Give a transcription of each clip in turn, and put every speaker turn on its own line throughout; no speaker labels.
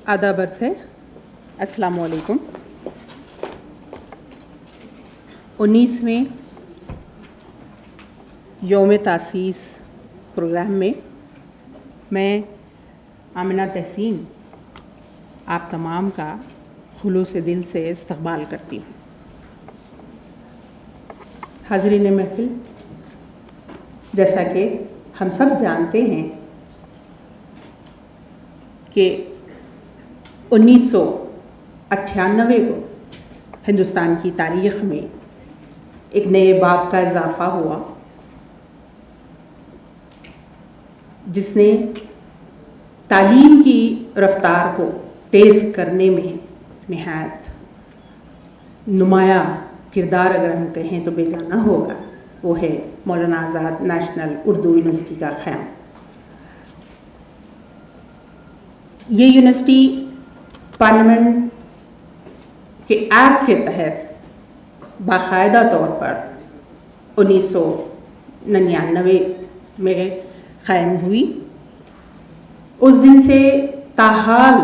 आदाब अर्ज़ है, अस्सलामु अलैकुम। 19वें यौम तासीस प्रोग्राम में मैं आमिना तहसीन आप तमाम का खुलूस दिल से इस्तक़बाल करती हूँ। हाज़रीन महफ़िल, जैसा कि हम सब जानते हैं कि 1998 को हिंदुस्तान की तारीख़ में एक नए बाब का इजाफ़ा हुआ, जिसने तालीम की रफ्तार को तेज़ करने में निहायत नुमाया किरदार अगर हम कहें तो बेजाना होगा। वो है मौलाना आज़ाद नेशनल उर्दू यूनिवर्सिटी का क़याम। ये यूनिवर्सिटी पार्लियामेंट के एक्ट के तहत बाकायदा तौर पर 1999 में क़ायम हुई। उस दिन से ताहाल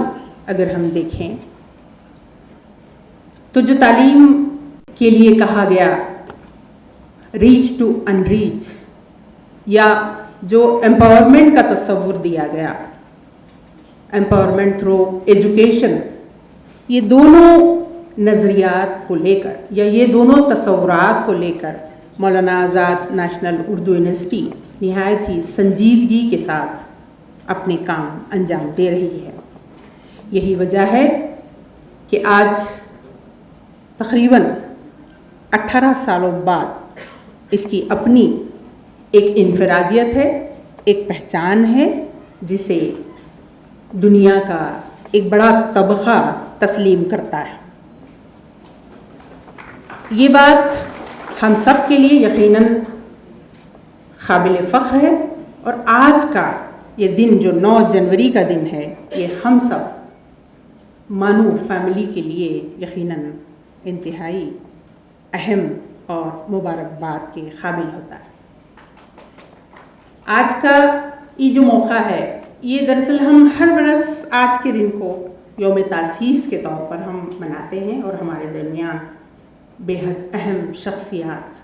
अगर हम देखें तो जो तालीम के लिए कहा गया रीच टू अनरीच, या जो एम्पावरमेंट का तस्वुर दिया गया एम्पावरमेंट थ्रू एजुकेशन, ये दोनों नज़रियात को लेकर या ये दोनों तस्वुरात को लेकर मौलाना आज़ाद नेशनल उर्दू यूनिवर्सिटी निहायत ही संजीदगी के साथ अपने काम अंजाम दे रही है। यही वजह है कि आज तकरीबन 18 सालों बाद इसकी अपनी एक इनफरादियत है, एक पहचान है, जिसे दुनिया का एक बड़ा तबक़ा तस्लीम करता है। ये बात हम सब के लिए यकीनन काबिल फ़ख्र है, और आज का ये दिन जो 9 जनवरी का दिन है, ये हम सब मानू फैमिली के लिए यकीनन इंतहाई अहम और मुबारकबाद के काबिल होता है। आज का ये जो मौका है, ये दरअसल हम हर बरस आज के दिन को यौम तासीस के तौर पर हम मनाते हैं, और हमारे दरमियान बेहद अहम शख्सियात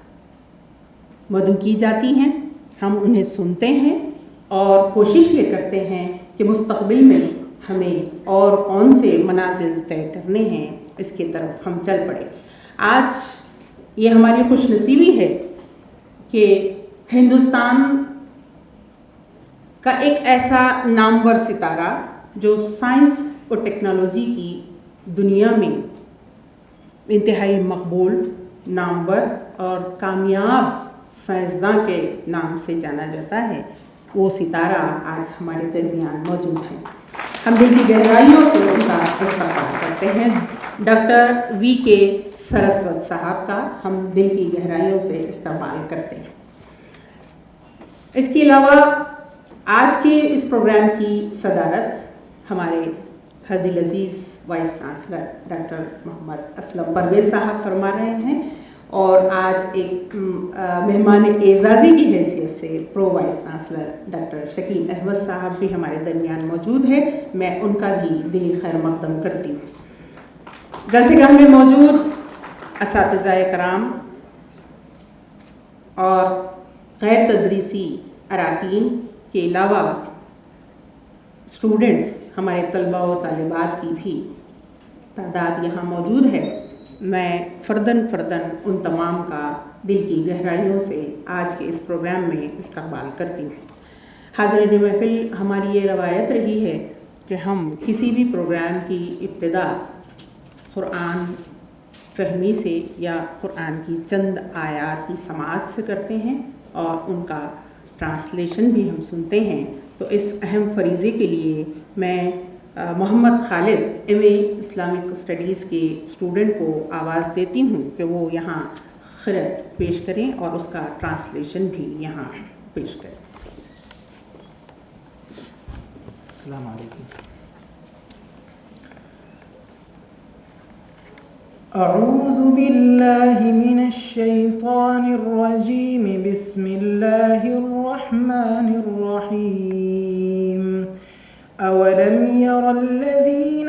मदऊ की जाती हैं। हम उन्हें सुनते हैं और कोशिश ये करते हैं कि मुस्तक़बिल में हमें और कौन से मनाजिल तय करने हैं, इसकी तरफ हम चल पड़े। आज ये हमारी खुशनसीबी है कि हिंदुस्तान का एक ऐसा नामवर सितारा जो साइंस और टेक्नोलॉजी की दुनिया में इंतहाई मकबूल, नामवर और कामयाब साइंसदान के नाम से जाना जाता है, वो सितारा आज हमारे दरमियान मौजूद है। हम दिल की गहराइयों से उनका इस्तक़बाल करते हैं। Doctor VK. सरस्वत साहब का हम दिल की गहराइयों से इस्तक़बाल करते हैं। इसके अलावा आज के इस प्रोग्राम की सदारत हमारे हरदिल अजीज़ vice chancellor doctor Mohammad Aslam Parvez साहब फरमा रहे हैं, और आज एक मेहमान एजाज़ी की हैसियत से pro vice chancellor doctor Shakeel Ahmed साहब भी हमारे दरमियान मौजूद है। मैं उनका भी दिली खैर मक़दम करती हूँ। जलसेगाह में मौजूद असातिज़ाए कराम और गैर तदरीसी अराकीन के अलावा स्टूडेंट्स, हमारे तलबा व तालिबात की भी तादाद यहाँ मौजूद है। मैं फ़र्दन उन तमाम का दिल की गहराइयों से आज के इस प्रोग्राम में इस्तक़बाल करती हूँ। हाज़रीन महफ़िल, हमारी ये रवायत रही है कि हम किसी भी प्रोग्राम की इब्तिदा क़ुरान फ़हमी से या क़ुरान की चंद आयात की समाअत से करते हैं, और उनका ट्रांसलेशन भी हम सुनते हैं। तो इस अहम फ़रीज़े के लिए मैं Mohammad Khalid MA. Islamic studies के स्टूडेंट को आवाज़ देती हूँ कि वो यहाँ क़िरात पेश करें और उसका ट्रांसलेशन भी यहाँ पेश करें।
अस्सलाम वालेकुम। अऊज़ु बिल्लाहि मिनश शैतानिर रजीम, बिस्मिल्लाहिर रहमानिर रहीम। अवलम यरल्लज़ीन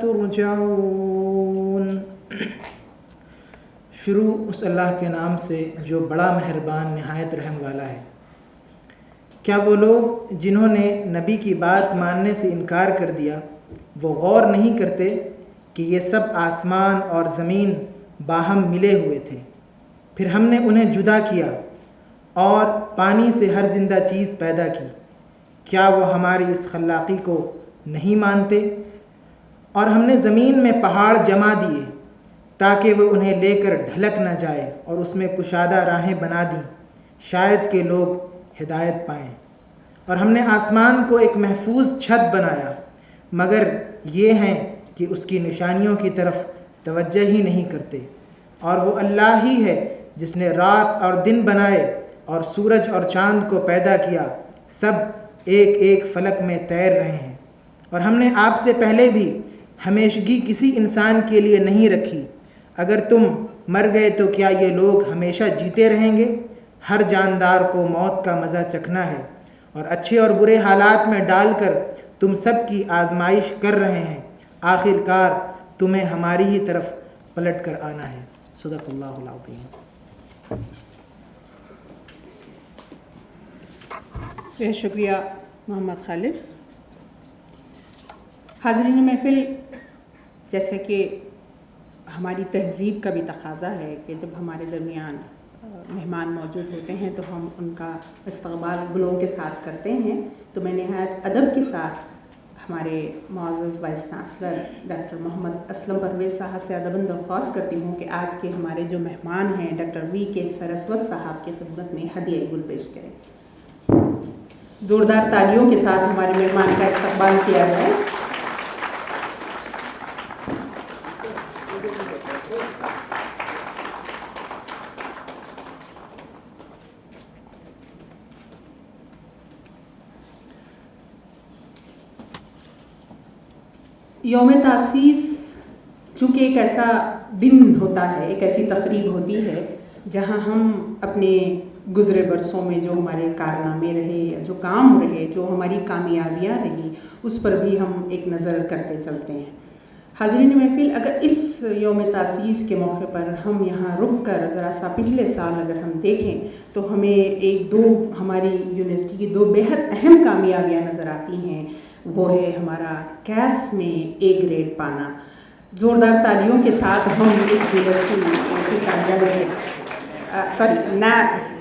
तुरजाऊन। शुरू उस अल्लाह के नाम से जो बड़ा मेहरबान नहायत रहम वाला है। क्या वो लोग जिन्होंने नबी की बात मानने से इनकार कर दिया वो गौर नहीं करते कि ये सब आसमान और ज़मीन बाहम मिले हुए थे, फिर हमने उन्हें जुदा किया और पानी से हर जिंदा चीज़ पैदा की। क्या वो हमारी इस खल्लाक़ी को नहीं मानते? और हमने ज़मीन में पहाड़ जमा दिए ताकि वो उन्हें लेकर ढलक न जाए और उसमें कुशादा राहें बना दी, शायद के लोग हिदायत पाएँ। और हमने आसमान को एक महफूज छत बनाया, मगर ये हैं कि उसकी निशानियों की तरफ तवज्जो ही नहीं करते। और वो अल्लाह ही है जिसने रात और दिन बनाए और सूरज और चाँद को पैदा किया, सब एक एक फलक में तैर रहे हैं। और हमने आपसे पहले भी हमेशगी किसी इंसान के लिए नहीं रखी। अगर तुम मर गए तो क्या ये लोग हमेशा जीते रहेंगे? हर जानदार को मौत का मज़ा चखना है और अच्छे और बुरे हालात में डालकर तुम सब की आजमाइश कर रहे हैं। आखिरकार तुम्हें हमारी ही तरफ पलट कर आना है। सदक़ल्लाहुल अज़ीम।
बेहद शुक्रिया मोहम्मद खालिद। हाज़रीन महफ़िल, जैसे कि हमारी तहज़ीब का भी तकाज़ा है कि जब हमारे दरमियान मेहमान मौजूद होते हैं तो हम उनका इस्तक़बाल गुलों के साथ करते हैं। तो मैं नहायत अदब के साथ हमारे मुअज़्ज़ज़ vice chancellor doctor Mohammad Aslam Parvez साहब से अदबन दरख्वास्त करती हूँ कि आज के हमारे जो मेहमान हैं डॉक्टर V.K. सरस्वत साहब की खिदमत में हदिया गुल पेश करें। ज़ोरदार तालियों के साथ हमारे मेहमान का इस्तक़बाल किया जाए। यौम तासीस चूँकि एक ऐसा दिन होता है, एक ऐसी तकरीब होती है जहाँ हम अपने गुज़रे बरसों में जो हमारे कारनामे रहे या जो काम रहे, जो हमारी कामयाबियाँ रही, उस पर भी हम एक नज़र करते चलते हैं। हाज़रीन महफ़िल, अगर इस यौम तासीस के मौके पर हम यहाँ रुक कर ज़रा सा पिछले साल अगर हम देखें तो हमें एक दो हमारी यूनिवर्सिटी की दो बेहद अहम कामयाबियाँ नज़र आती हैं। वो है हमारा कैस में A ग्रेड पाना। ज़ोरदार तालियों के साथ हम इस यूनिवर्सिटी कामयाबी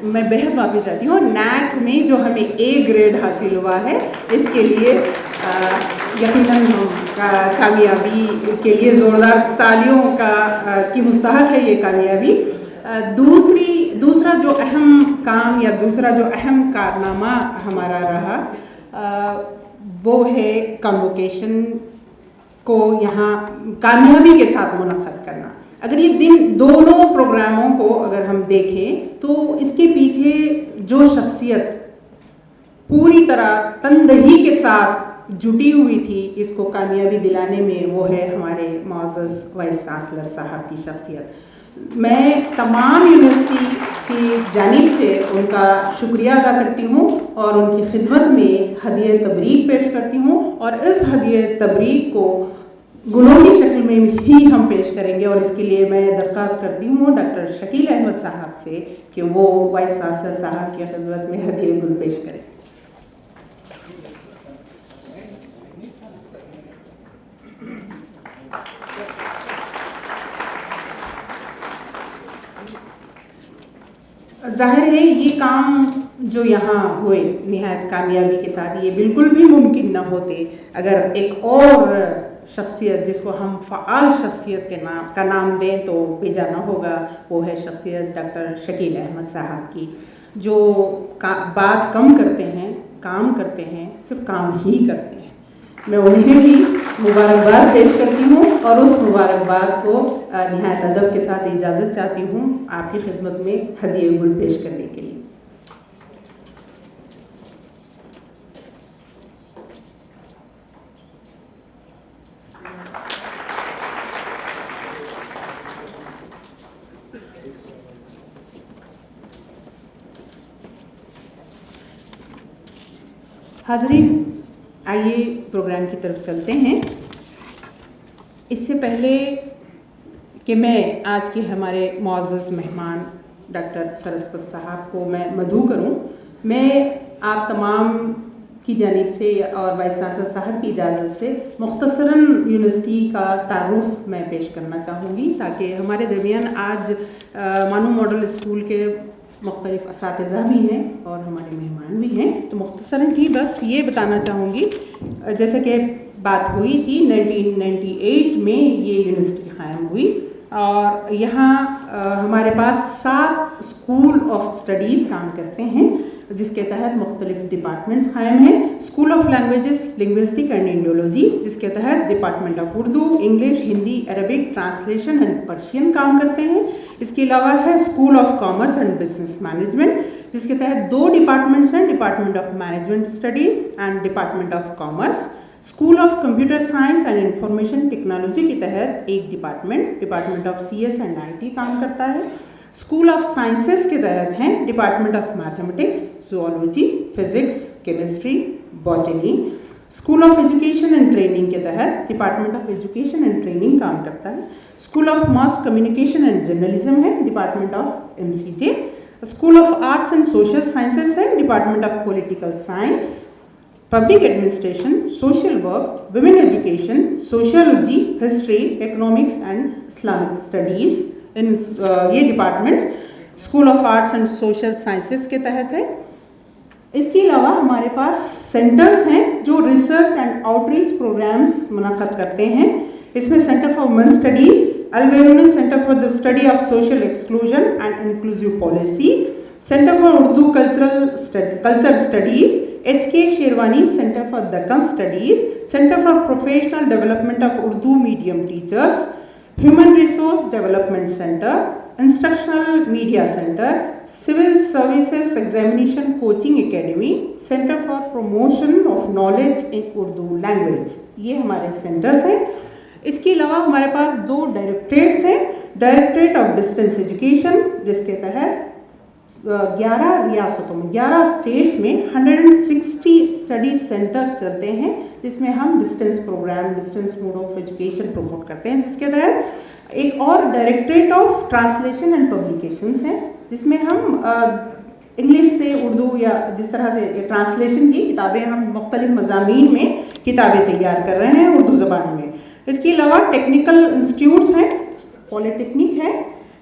मैं बेहद माफ़ी चाहती हूँ, नैक में जो हमें A ग्रेड हासिल हुआ है इसके लिए यकीनन हम कामयाबी के लिए ज़ोरदार तालियों की मुस्तहक़ है ये कामयाबी। दूसरा जो अहम काम या दूसरा जो अहम कारनामा हमारा रहा वो है कन्वोकेशन को यहाँ कामयाबी के साथ मुनक़्क़द करना। अगर ये दिन दोनों प्रोग्रामों को अगर हम देखें तो इसके पीछे जो शख्सियत पूरी तरह तनदही के साथ जुटी हुई थी इसको कामयाबी दिलाने में, वो है हमारे मुअज़्ज़ज़ वाइस चांसलर साहब की शख्सियत। मैं तमाम यूनिवर्सिटी की जानिब से उनका शुक्रिया अदा करती हूँ और उनकी खिदमत में हदिया तबरीक पेश करती हूँ, और इस हदिया तबरीक को गुलों की शक्ल में ही हम पेश करेंगे, और इसके लिए मैं दरख्वास्त करती हूँ डॉक्टर शकील अहमद साहब से कि वो वाइस चांसलर साहब की खिदमत में हदिया गुल पेश करें। ज़ाहिर है ये काम जो यहाँ हुए निहायत कामयाबी के साथ, ये बिल्कुल भी मुमकिन न होते अगर एक और शख्सियत जिसको हम फ़आल शख्सियत का नाम दें तो बेजा न होगा। वो है शख्सियत डॉक्टर शकील अहमद साहब की, जो बात कम करते हैं, काम करते हैं, सिर्फ काम ही करते हैं। मैं उन्हें भी मुबारकबाद पेश करती हूँ और उस मुबारकबाद को निहायत अदब के साथ इजाज़त चाहती हूँ आपकी खिदमत में हदिया गुल पेश करने के लिए। हाज़रीन, आइए प्रोग्राम की तरफ चलते हैं। इससे पहले कि मैं आज के हमारे मुअज़्ज़ज़ मेहमान डॉक्टर सरस्वत साहब को मैं मदऊ करूं, मैं आप तमाम की जानिब से और वाइस चांसलर साहब की इजाज़त से मुख्तसरन यूनिवर्सिटी का तारुफ मैं पेश करना चाहूँगी, ताकि हमारे दरमियान आज मानू मॉडल स्कूल के मुख्तलिफ़ असातिज़ा भी हैं और हमारे मेहमान भी हैं। तो मुख्तसरन ही बस ये बताना चाहूँगी, जैसे कि बात हुई थी 1998 में ये यूनिवर्सिटी क़ायम हुई और यहाँ हमारे पास 7 स्कूल ऑफ स्टडीज़ काम करते हैं, जिसके तहत मुख्तलिफ डिपार्टमेंट्स कायम हैं। School of languages, linguistic and Indology, जिसके तहत department of Urdu, English, Hindi, Arabic, translation and Persian काम करते हैं। इसके अलावा है school of commerce and business management, जिसके तहत 2 डिपार्टमेंट्स हैं, department of management studies and department of commerce. School of computer science and information technology के तहत एक department of CS and IT काम करता है। स्कूल ऑफ साइंसेस के तहत हैं department of mathematics, zoology, physics, chemistry, botany. School of education and training के तहत department of education and training काम करता है। School of mass communication and journalism है department of MCJ। School of arts and social sciences है department of political science, public administration, social work, women education, sociology, history, economics and Islamic studies. इन ये departments school of arts and social sciences के तहत है। इसके अलावा हमारे पास centres हैं जो रिसर्च एंड आउटरीच प्रोग्राम्स मुनक़्क़द करते हैं। इसमें centre for women studies, Al-Biruni centre for the study of social exclusion and inclusive policy, centre for Urdu culture studies, HK Sherwani centre for Deccan studies, centre for professional development of Urdu medium teachers, human resource development centre, instructional media centre, civil services examination coaching academy, centre for promotion of knowledge in Urdu language. ये हमारे centres हैं। इसके अलावा हमारे पास 2 directorates हैं। Directorate of distance education, जिसके तहत 11 रियासतों में 11 स्टेट्स में 160 स्टडी सेंटर्स चलते हैं, जिसमें हम distance program, distance mode of education promote करते हैं। जिसके तहत एक और directorate of translation and publications है, जिसमें हम इंग्लिश से उर्दू या जिस तरह से ट्रांसलेशन की किताबें, हम मुख्तलिफ मज़ामीन में किताबें तैयार कर रहे हैं उर्दू ज़बान में। इसके अलावा टेक्निकल इंस्टीट्यूट्स हैं, पॉलिटेक्निक है,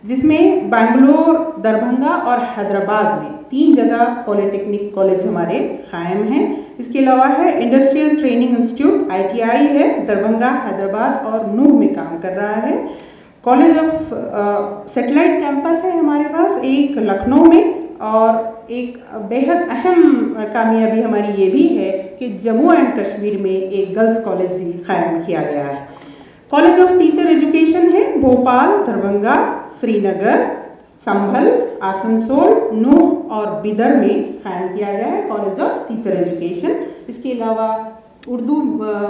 जिसमें बेंगलोर, दरभंगा और हैदराबाद में 3 जगह पॉलिटेक्निक कॉलेज हमारे कायम हैं। इसके अलावा है इंडस्ट्रियल ट्रेनिंग इंस्टीट्यूट, ITI है, दरभंगा, हैदराबाद और नूह में काम कर रहा है। कॉलेज ऑफ सेटेलाइट कैंपस है हमारे पास, एक लखनऊ में, और एक बेहद अहम कामयाबी हमारी ये भी है कि जम्मू एंड कश्मीर में एक गर्ल्स कॉलेज भी कायम किया गया है। कॉलेज ऑफ टीचर एजुकेशन है भोपाल, दरभंगा, श्रीनगर, संभल, आसनसोल, नूह और बिदर में कायम किया गया है कॉलेज ऑफ टीचर एजुकेशन। इसके अलावा Urdu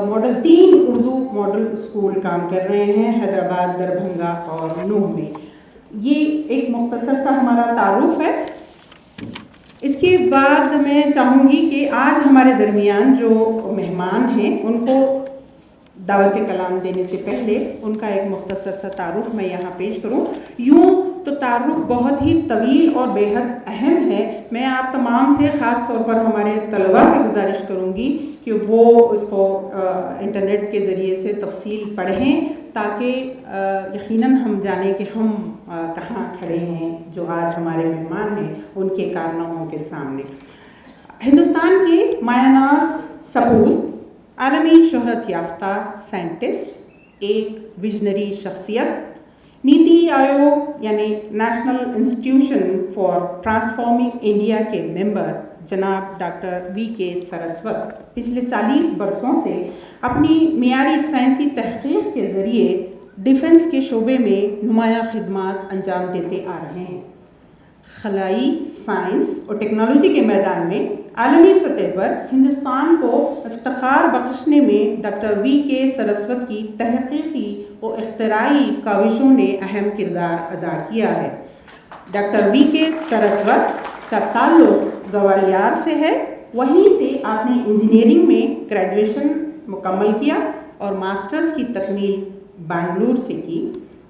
model 3 Urdu model school काम कर रहे हैं हैदराबाद, दरभंगा और नूह में। ये एक मुख्तसर सा हमारा तारुफ है। इसके बाद मैं चाहूँगी कि आज हमारे दरमियान जो मेहमान हैं उनको दावत कलाम देने से पहले उनका एक मुख्तसर सा तारुफ मैं यहाँ पेश करूँ। यूँ तो तारुफ बहुत ही तवील और बेहद अहम है। मैं आप तमाम से ख़ास तौर पर हमारे तलबा से गुजारिश करूँगी कि वो उसको इंटरनेट के ज़रिए से तफसील पढ़ें, ताकि यकीनन हम जानें कि हम कहाँ खड़े हैं जो आज हमारे मेहमान हैं उनके कारनामों के सामने। हिंदुस्तान के मायानाज़ सपूत, आलमी शोहरत याफ्ता साइंटिस्ट, एक विजनरी शख्सियत, नीति आयोग यानी national institution for transforming India के मेंबर जनाब डॉक्टर वी.के. सरस्वत पिछले 40 बरसों से अपनी मियारी साइंसी तहक़ीक़ के ज़रिए डिफेंस के शोबे में नुमायाँ खिदमात अंजाम देते आ रहे हैं। खलाई साइंस और टेक्नोलॉजी के मैदान में आलमी सतह पर हिंदुस्तान को इफ्तिखार बख्शने में डॉक्टर वी.के. सरस्वत की तहक़ीक़ी और इख्तिराई काविशों ने अहम किरदार अदा किया है। Doctor VK. सरस्वत का ताल्लुक़ ग्वालियर से है। वहीं से आपने इंजीनियरिंग में ग्रेजुएशन मुकम्मल किया और मास्टर्स की तकमील बेंगलुरु से की,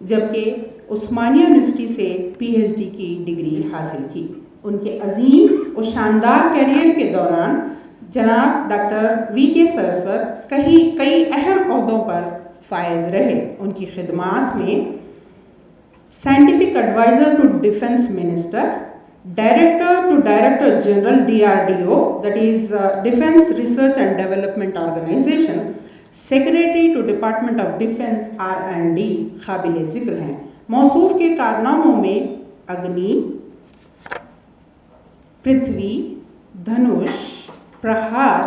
जबकि उस्मानिया यूनिवर्सिटी से पीएचडी की डिग्री हासिल की। उनके अजीम और शानदार करियर के दौरान जनाब डॉक्टर वी.के. सरस्वत कई अहम ओहदों पर फायज रहे। उनकी खिदमात में scientific adviser to defence minister, director to director general DRDO that is defence research and development organisation, secretary to department of defence R&D काबिल ज़िक्र हैं। मौसूफ के कारनामों में अग्नि, पृथ्वी, धनुष, प्रहार,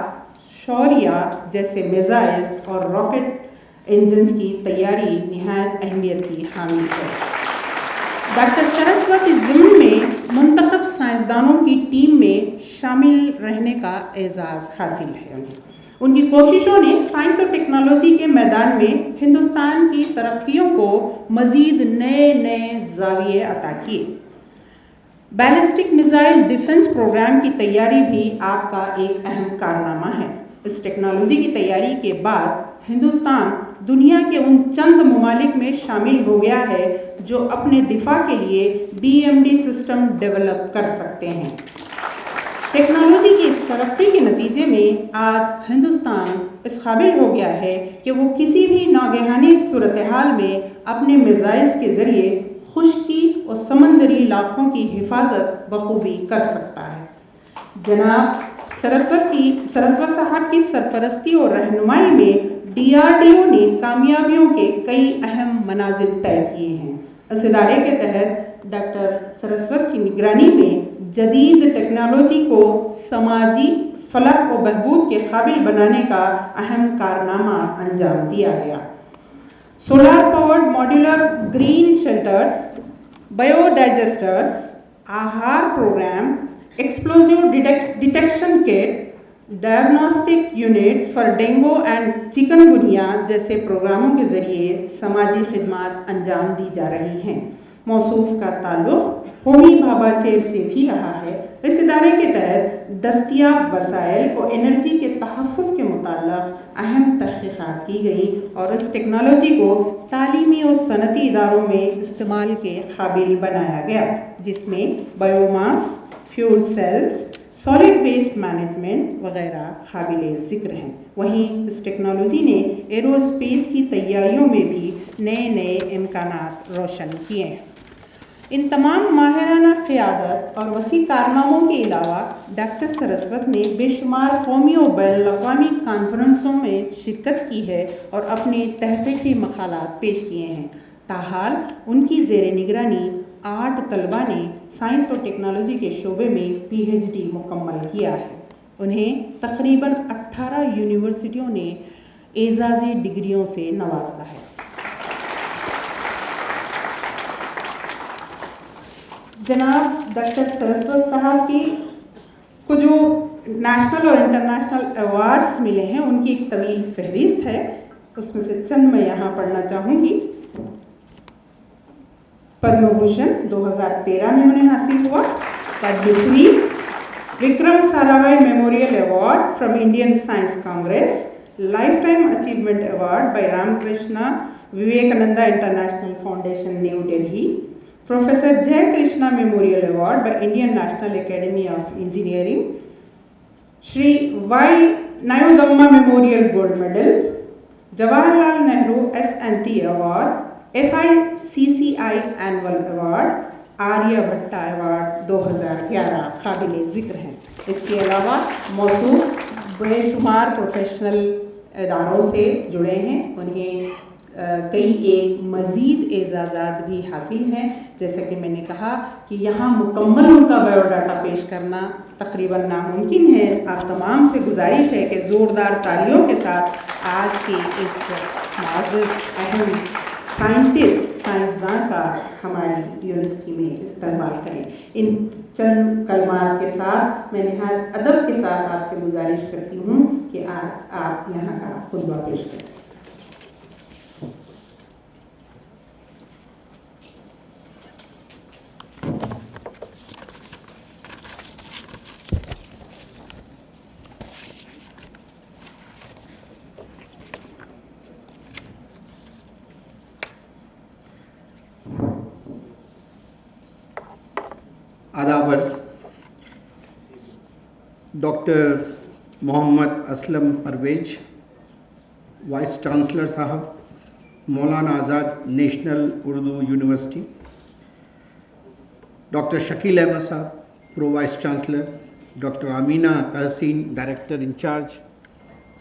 शौर्य जैसे मिसाइल्स और रॉकेट इंजन्स की तैयारी निहायत अहमियत की हामिल है। डॉक्टर सरस्वत इस ज़िम्न में मुंतखब साइंसदानों की टीम में शामिल रहने का एजाज़ हासिल है। उनकी कोशिशों ने साइंस और टेक्नोलॉजी के मैदान में हिंदुस्तान की तरक्कियों को मज़ीद नए ज़ाविये अता किए। बैलिस्टिक मिसाइल डिफेंस प्रोग्राम की तैयारी भी आपका एक अहम कारनामा है। इस टेक्नोलॉजी की तैयारी के बाद हिंदुस्तान दुनिया के उन चंद ममालिक में शामिल हो गया है जो अपने दिफा के लिए BMD सिस्टम डेवलप कर सकते हैं। टेक्नोलॉजी की इस तरक्की के नतीजे में आज हिंदुस्तान इस काबिल हो गया है कि वो किसी भी नागहानी सूरत हाल में अपने मिसाइल्स के ज़रिए खुश्की और समंदरी इलाकों की हिफाजत बखूबी कर सकता है। जनाब सरस्वत साहब की सरपरस्ती और रहनुमाई में DRDO ने कामयाबियों के कई अहम मनाजिल तय किए हैं। इस इदारे के तहत डॉक्टर सरस्वत की निगरानी में जदीद टेक्नोलॉजी को समाजी फलाह और बहबूद के काबिल बनाने का अहम कारनामा अंजाम दिया गया। Solar powered modular green shelters, biodigesters, आहार programme, explosive detection kit, diagnostic units for dengue and chikungunya जैसे प्रोग्रामों के ज़रिए समाजी खिदमात अंजाम दी जा रही हैं। मौसूफ का ताल्लुक़ होमी भाभा चेयर से भी रहा है। इस इदारे के तहत दस्तियाब वसाइल और एनर्जी के तहफ़्फ़ुज़ के मुताल्लिक़ अहम तहक़ीक़ात की गई और इस टेक्नोलॉजी को तालीमी और सनती इदारों में इस्तेमाल के काबिल बनाया गया, जिसमें biomass, fuel cells, solid waste management वगैरह काबिल ज़िक्र हैं। वहीं इस टेक्नोलॉजी ने एरोस्पेस की तैयारियों में भी नए इम्कानात रोशन किए हैं। इन तमाम माहिराना क़ियादत और वसी कारनामों के अलावा डॉक्टर सरस्वत ने बेशुमार कौमी और बैनुल-अक़वामी कॉन्फ्रेंसों में शिरकत की है और अपने तहक़ीक़ी मक़ालात पेश किए हैं। ताहाल उनकी ज़ेर निगरानी 8 तलबा ने साइंस और टेक्नोलॉजी के शोबे में PhD मुकम्मल किया है। उन्हें तकरीबन 18 यूनिवर्सिटियों ने एजाज़ी डिग्रियों से नवाजा है। जनाब डॉक्टर सरस्वत साहब की को जो नेशनल और इंटरनेशनल अवार्ड्स मिले हैं, उनकी एक तवील फहरिस्त है, उसमें से चंद मैं यहाँ पढ़ना चाहूँगी। पद्म भूषण 2013 में उन्हें हासिल हुआ। Padmashri, Vikram Sarabhai memorial award from Indian science congress, life time achievement award by Ramakrishna Vivekananda international foundation, New Delhi, professor Jay Krishna memorial award by Indian national academy of engineering, Shri Y Nayudamma memorial gold medal, Jawaharlal Nehru SNT award, FICCI annual award, Aryabhata award 2011 काबिल ज़िक्र हैं। इसके अलावा मौसूफ बेशुमार professional इदारों से जुड़े हैं, उन्हें कई एक मज़ीद एजाज़ात भी हासिल हैं। जैसा कि मैंने कहा कि यहाँ मुकम्मल उनका बायोडाटा पेश करना तकरीबन नामुमकिन है। आप तमाम से गुजारिश है कि ज़ोरदार तालियों के साथ आज के इस मुअज़्ज़ज़ अहम साइंसदान का हमारी यूनिवर्सिटी में इस्तेमाल करें। इन चंद कलमात के साथ मैं निहायत अदब के साथ आपसे गुजारिश करती हूँ कि आज आप यहाँ का खुतबा पेश करें।
आदाबर doctor Mohammad Aslam Parvez, vice chancellor साहब, Maulana Azad national Urdu university, doctor Shakeel Ahmed साहब, pro vice chancellor, doctor Amina Tehseen, director in charge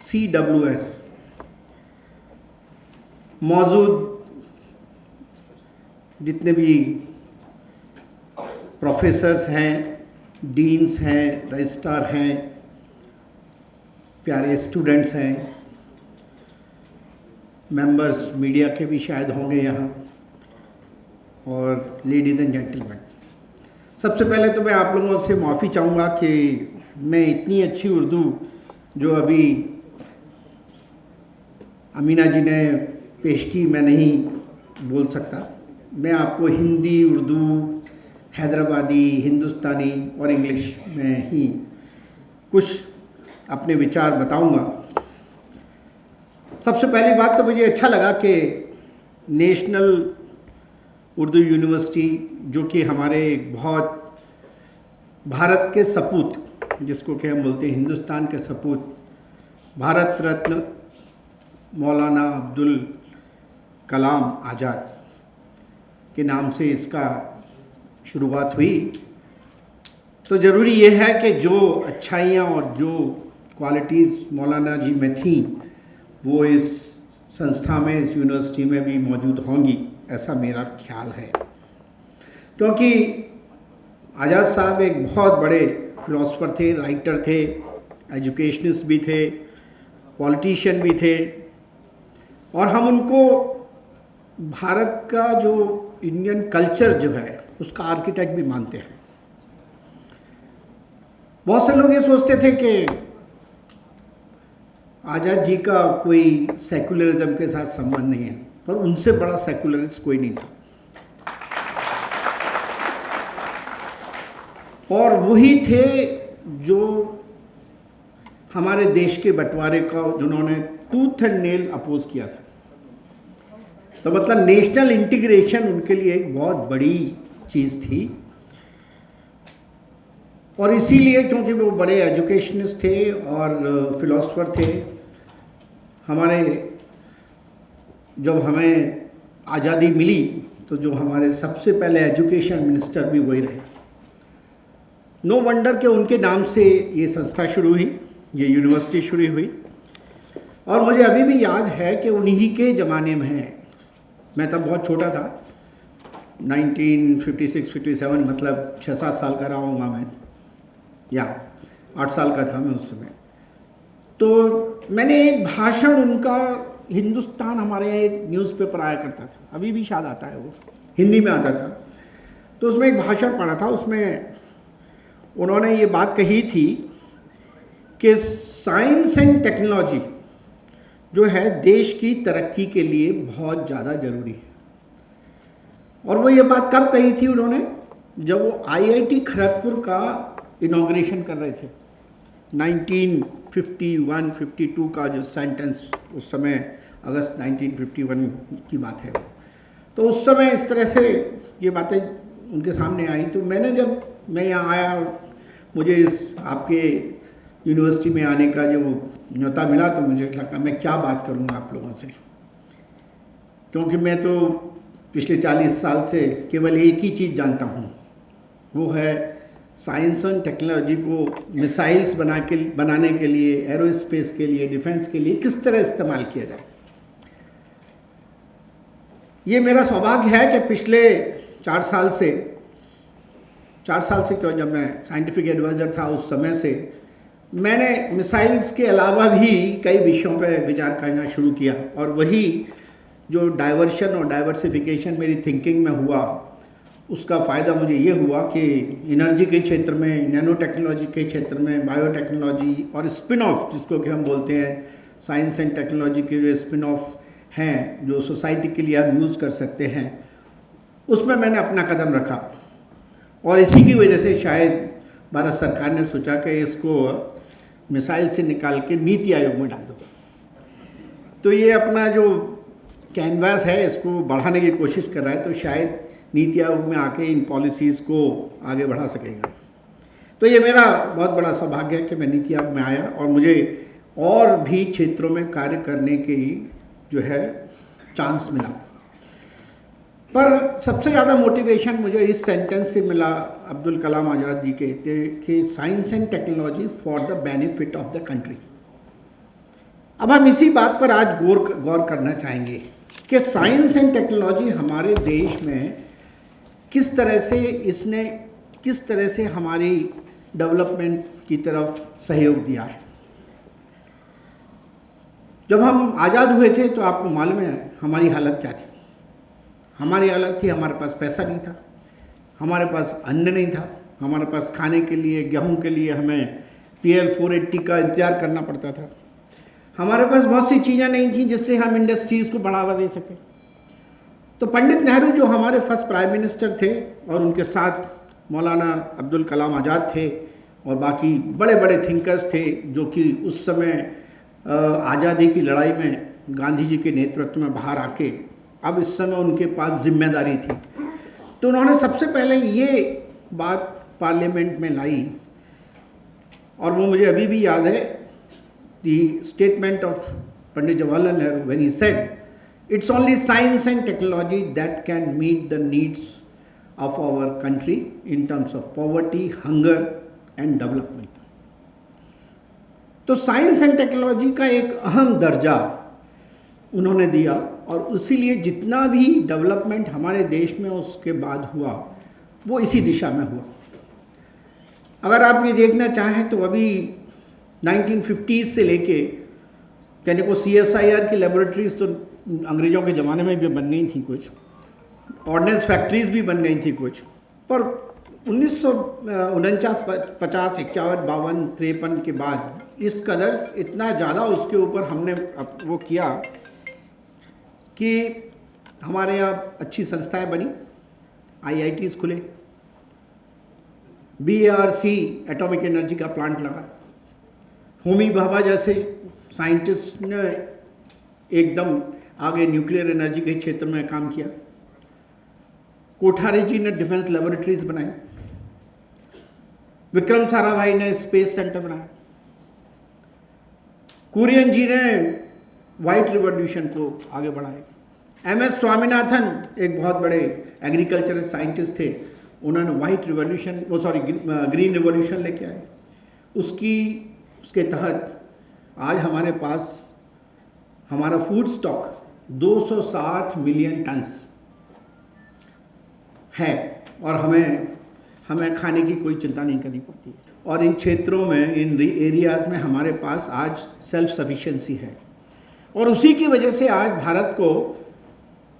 CWS, मौजूद जितने भी प्रोफेसर्स हैं, डीन्स हैं, रजिस्ट्रार हैं, प्यारे स्टूडेंट्स हैं, मेंबर्स मीडिया के भी शायद होंगे यहाँ, और लेडीज़ एंड जेंटलमैन, सबसे पहले तो मैं आप लोगों से माफ़ी चाहूँगा कि मैं इतनी अच्छी उर्दू जो अभी अमीना जी ने पेश की मैं नहीं बोल सकता। मैं आपको हिंदी, उर्दू, हैदराबादी, हिंदुस्तानी और इंग्लिश में ही कुछ अपने विचार बताऊंगा। सबसे पहली बात तो मुझे अच्छा लगा कि नेशनल उर्दू यूनिवर्सिटी, जो कि हमारे एक बहुत भारत के सपूत, जिसको कि हम बोलते हैं हिंदुस्तान के सपूत, भारत रत्न मौलाना अब्दुल कलाम आज़ाद के नाम से इसका शुरुआत हुई, तो ज़रूरी ये है कि जो अच्छाइयाँ और जो क्वालिटीज़ मौलाना जी में थी वो इस संस्था में, इस यूनिवर्सिटी में भी मौजूद होंगी, ऐसा मेरा ख्याल है। क्योंकि आज़ाद साहब एक बहुत बड़े फिलोसोफर थे, राइटर थे, एजुकेशनिस्ट भी थे, पॉलिटिशियन भी थे, और हम उनको भारत का जो इंडियन कल्चर जो है उसका आर्किटेक्ट भी मानते हैं। बहुत से लोग ये सोचते थे कि आज़ाद जी का कोई सेकुलरिज्म के साथ संबंध नहीं है, पर उनसे बड़ा सेकुलरिस्ट कोई नहीं था। और वही थे जो हमारे देश के बंटवारे का, जिन्होंने टूथ एंड नेल अपोज किया था। तो मतलब नेशनल इंटीग्रेशन उनके लिए एक बहुत बड़ी चीज़ थी, और इसीलिए क्योंकि वो बड़े एजुकेशनिस्ट थे और फिलोसोफर थे, हमारे जब हमें आज़ादी मिली तो जो हमारे सबसे पहले एजुकेशन मिनिस्टर भी वही रहे। नो वंडर कि उनके नाम से ये संस्था शुरू हुई, ये यूनिवर्सिटी शुरू हुई। और मुझे अभी भी याद है कि उन्हीं के ज़माने में, मैं तब बहुत छोटा था, 1956-57, मतलब 6-7 साल का रहा हूँगा मैं, या 8 साल का था मैं उस समय। तो मैंने एक भाषण उनका, हिंदुस्तान हमारे यहाँ एक न्यूज़पेपर आया करता था, अभी भी शायद आता है, वो हिंदी में आता था, तो उसमें एक भाषण पढ़ा था। उसमें उन्होंने ये बात कही थी कि साइंस एंड टेक्नोलॉजी जो है देश की तरक्की के लिए बहुत ज़्यादा ज़रूरी है। और वो ये बात कब कही थी उन्होंने, जब वो आईआईटी खड़गपुर का इनॉग्रेशन कर रहे थे। 1951-52 का जो सेंटेंस उस समय अगस्त 1951 की बात है, तो उस समय इस तरह से ये बातें उनके सामने आई। तो जब मैं यहाँ आया और मुझे इस आपके यूनिवर्सिटी में आने का जो न्योता मिला, तो मुझे लगा मैं क्या बात करूँगा आप लोगों से, क्योंकि मैं तो पिछले 40 साल से केवल एक ही चीज़ जानता हूँ, वो है साइंस एंड टेक्नोलॉजी को मिसाइल्स बनाने के लिए, एरोस्पेस के लिए, डिफेंस के लिए किस तरह इस्तेमाल किया जाए। ये मेरा सौभाग्य है कि पिछले 4 साल से क्यों, जब मैं साइंटिफिक एडवाइज़र था उस समय से मैंने मिसाइल्स के अलावा भी कई विषयों पर विचार करना शुरू किया। और वही जो डाइवर्शन और डाइवर्सिफिकेशन मेरी थिंकिंग में हुआ, उसका फ़ायदा मुझे ये हुआ कि एनर्जी के क्षेत्र में, नैनो टेक्नोलॉजी के क्षेत्र में, बायोटेक्नोलॉजी और स्पिन ऑफ जिसको कि हम बोलते हैं, साइंस एंड टेक्नोलॉजी के जो स्पिन ऑफ हैं जो सोसाइटी के लिए हम यूज़ कर सकते हैं, उसमें मैंने अपना कदम रखा। और इसी की वजह से शायद भारत सरकार ने सोचा कि इसको मिसाइल से निकाल के नीति आयोग में डाल दो। तो ये अपना जो कैनवास है इसको बढ़ाने की कोशिश कर रहा है, तो शायद नीति आयोग में आके इन पॉलिसीज़ को आगे बढ़ा सकेगा। तो ये मेरा बहुत बड़ा सौभाग्य है कि मैं नीति आयोग में आया और मुझे और भी क्षेत्रों में कार्य करने की जो है चांस मिला। पर सबसे ज़्यादा मोटिवेशन मुझे इस सेंटेंस से मिला अब्दुल कलाम आज़ाद जी के कि science and technology for the benefit of the country. अब हम इसी बात पर आज गौर करना चाहेंगे कि साइंस एंड टेक्नोलॉजी हमारे देश में किस तरह से हमारी डेवलपमेंट की तरफ सहयोग दिया है। जब हम आज़ाद हुए थे तो आपको मालूम है हमारी हालत क्या थी। हमारी हालत थी, हमारे पास पैसा नहीं था, हमारे पास अन्न नहीं था, हमारे पास खाने के लिए, गेहूं के लिए हमें PL 480 का इंतज़ार करना पड़ता था। हमारे पास बहुत सी चीज़ें नहीं थी जिससे हम इंडस्ट्रीज़ को बढ़ावा दे सकें। तो पंडित नेहरू जो हमारे फर्स्ट प्राइम मिनिस्टर थे और उनके साथ मौलाना अब्दुल कलाम आज़ाद थे और बाकी बड़े बड़े थिंकर्स थे जो कि उस समय आज़ादी की लड़ाई में गांधी जी के नेतृत्व में बाहर आके अब इस समय उनके पास जिम्मेदारी थी। तो उन्होंने सबसे पहले ये बात पार्लियामेंट में लाई और वो मुझे अभी भी याद है, the statement of Pandit Jawaharlal Nehru when he said it's only science and technology that can meet the needs of our country in terms of poverty, hunger and development. तो साइंस एंड टेक्नोलॉजी का एक अहम दर्जा उन्होंने दिया और इसीलिए जितना भी डेवलपमेंट हमारे देश में उसके बाद हुआ वो इसी दिशा में हुआ। अगर आप ये देखना चाहें तो अभी 1950s से लेके यानी को CSIR की लेबोरेटरीज़ तो अंग्रेज़ों के ज़माने में भी बन गई थी, कुछ ऑर्डिनेंस फैक्ट्रीज़ भी बन गई थी कुछ, पर 1949, 50, 51, 52, 53 के बाद इस कदर इतना ज़्यादा उसके ऊपर हमने वो किया कि हमारे यहाँ अच्छी संस्थाएं बनी, IITs खुले, BARC एटॉमिक एनर्जी का प्लांट लगा, होमी भाभा जैसे साइंटिस्ट ने एकदम आगे न्यूक्लियर एनर्जी के क्षेत्र में काम किया, कोठारी जी ने डिफेंस लेबोरेटरीज बनाई, विक्रम साराभाई ने स्पेस सेंटर बनाया, कुरियन जी ने वाइट रिवॉल्यूशन को आगे बढ़ाया, MS स्वामीनाथन एक बहुत बड़े एग्रीकल्चरल साइंटिस्ट थे, उन्होंने वाइट रिवॉल्यूशन ग्रीन रिवॉल्यूशन लेके आए। उसके तहत आज हमारे पास हमारा फूड स्टॉक 260 मिलियन टन्स है और हमें खाने की कोई चिंता नहीं करनी पड़ती। और इन क्षेत्रों में, इन एरियाज़ में हमारे पास आज सेल्फ सफिशिएंसी है और उसी की वजह से आज भारत को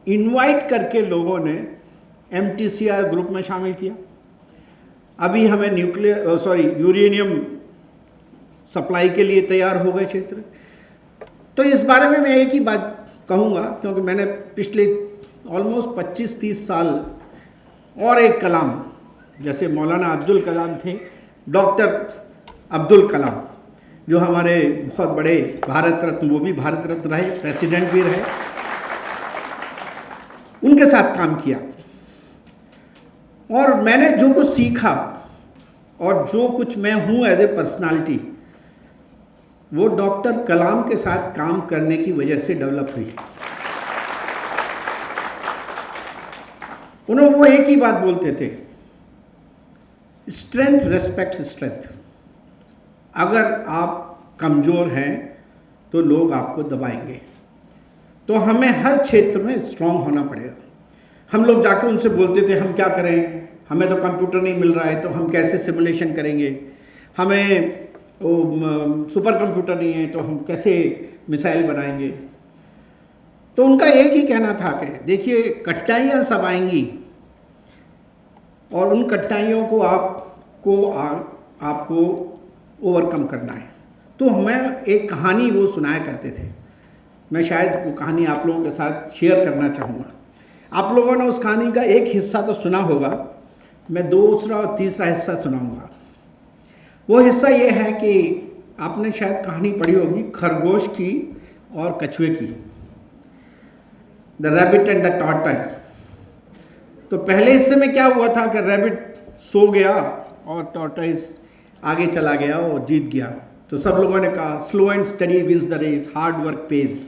इनवाइट करके लोगों ने MTCI ग्रुप में शामिल किया। अभी हमें यूरेनियम सप्लाई के लिए तैयार हो गए क्षेत्र। तो इस बारे में मैं एक ही बात कहूँगा, क्योंकि मैंने पिछले ऑलमोस्ट 25-30 साल और एक कलाम, जैसे मौलाना अब्दुल कलाम थे, डॉक्टर अब्दुल कलाम जो हमारे बहुत बड़े भारत रत्न, वो भी भारत रत्न रहे, प्रेसिडेंट भी रहे, उनके साथ काम किया। और मैंने जो कुछ सीखा और जो कुछ मैं हूँ एज ए पर्सनालिटी, वो डॉक्टर कलाम के साथ काम करने की वजह से डेवलप हुई। उन्होंने वो एक ही बात बोलते थे, स्ट्रेंथ रेस्पेक्ट्स स्ट्रेंथ। अगर आप कमज़ोर हैं तो लोग आपको दबाएंगे। तो हमें हर क्षेत्र में स्ट्रांग होना पड़ेगा। हम लोग जाकर उनसे बोलते थे हम क्या करें, हमें तो कंप्यूटर नहीं मिल रहा है तो हम कैसे सिमुलेशन करेंगे, हमें सुपर कंप्यूटर नहीं है तो हम कैसे मिसाइल बनाएंगे। तो उनका एक ही कहना था कि देखिए कठिनाइयाँ सब आएंगी और उन कठिनाइयों को आपको ओवरकम करना है। तो हमें एक कहानी वो सुनाया करते थे, मैं शायद वो कहानी आप लोगों के साथ शेयर करना चाहूँगा। आप लोगों ने उस कहानी का एक हिस्सा तो सुना होगा, मैं दूसरा और तीसरा हिस्सा सुनाऊंगा। वो हिस्सा ये है कि आपने शायद कहानी पढ़ी होगी खरगोश की और कछुए की, the rabbit and the tortoise. तो पहले हिस्से में क्या हुआ था कि रैबिट सो गया और टॉर्टॉइस आगे चला गया और जीत गया। तो सब लोगों ने कहा slow and steady wins the race, hard work pays.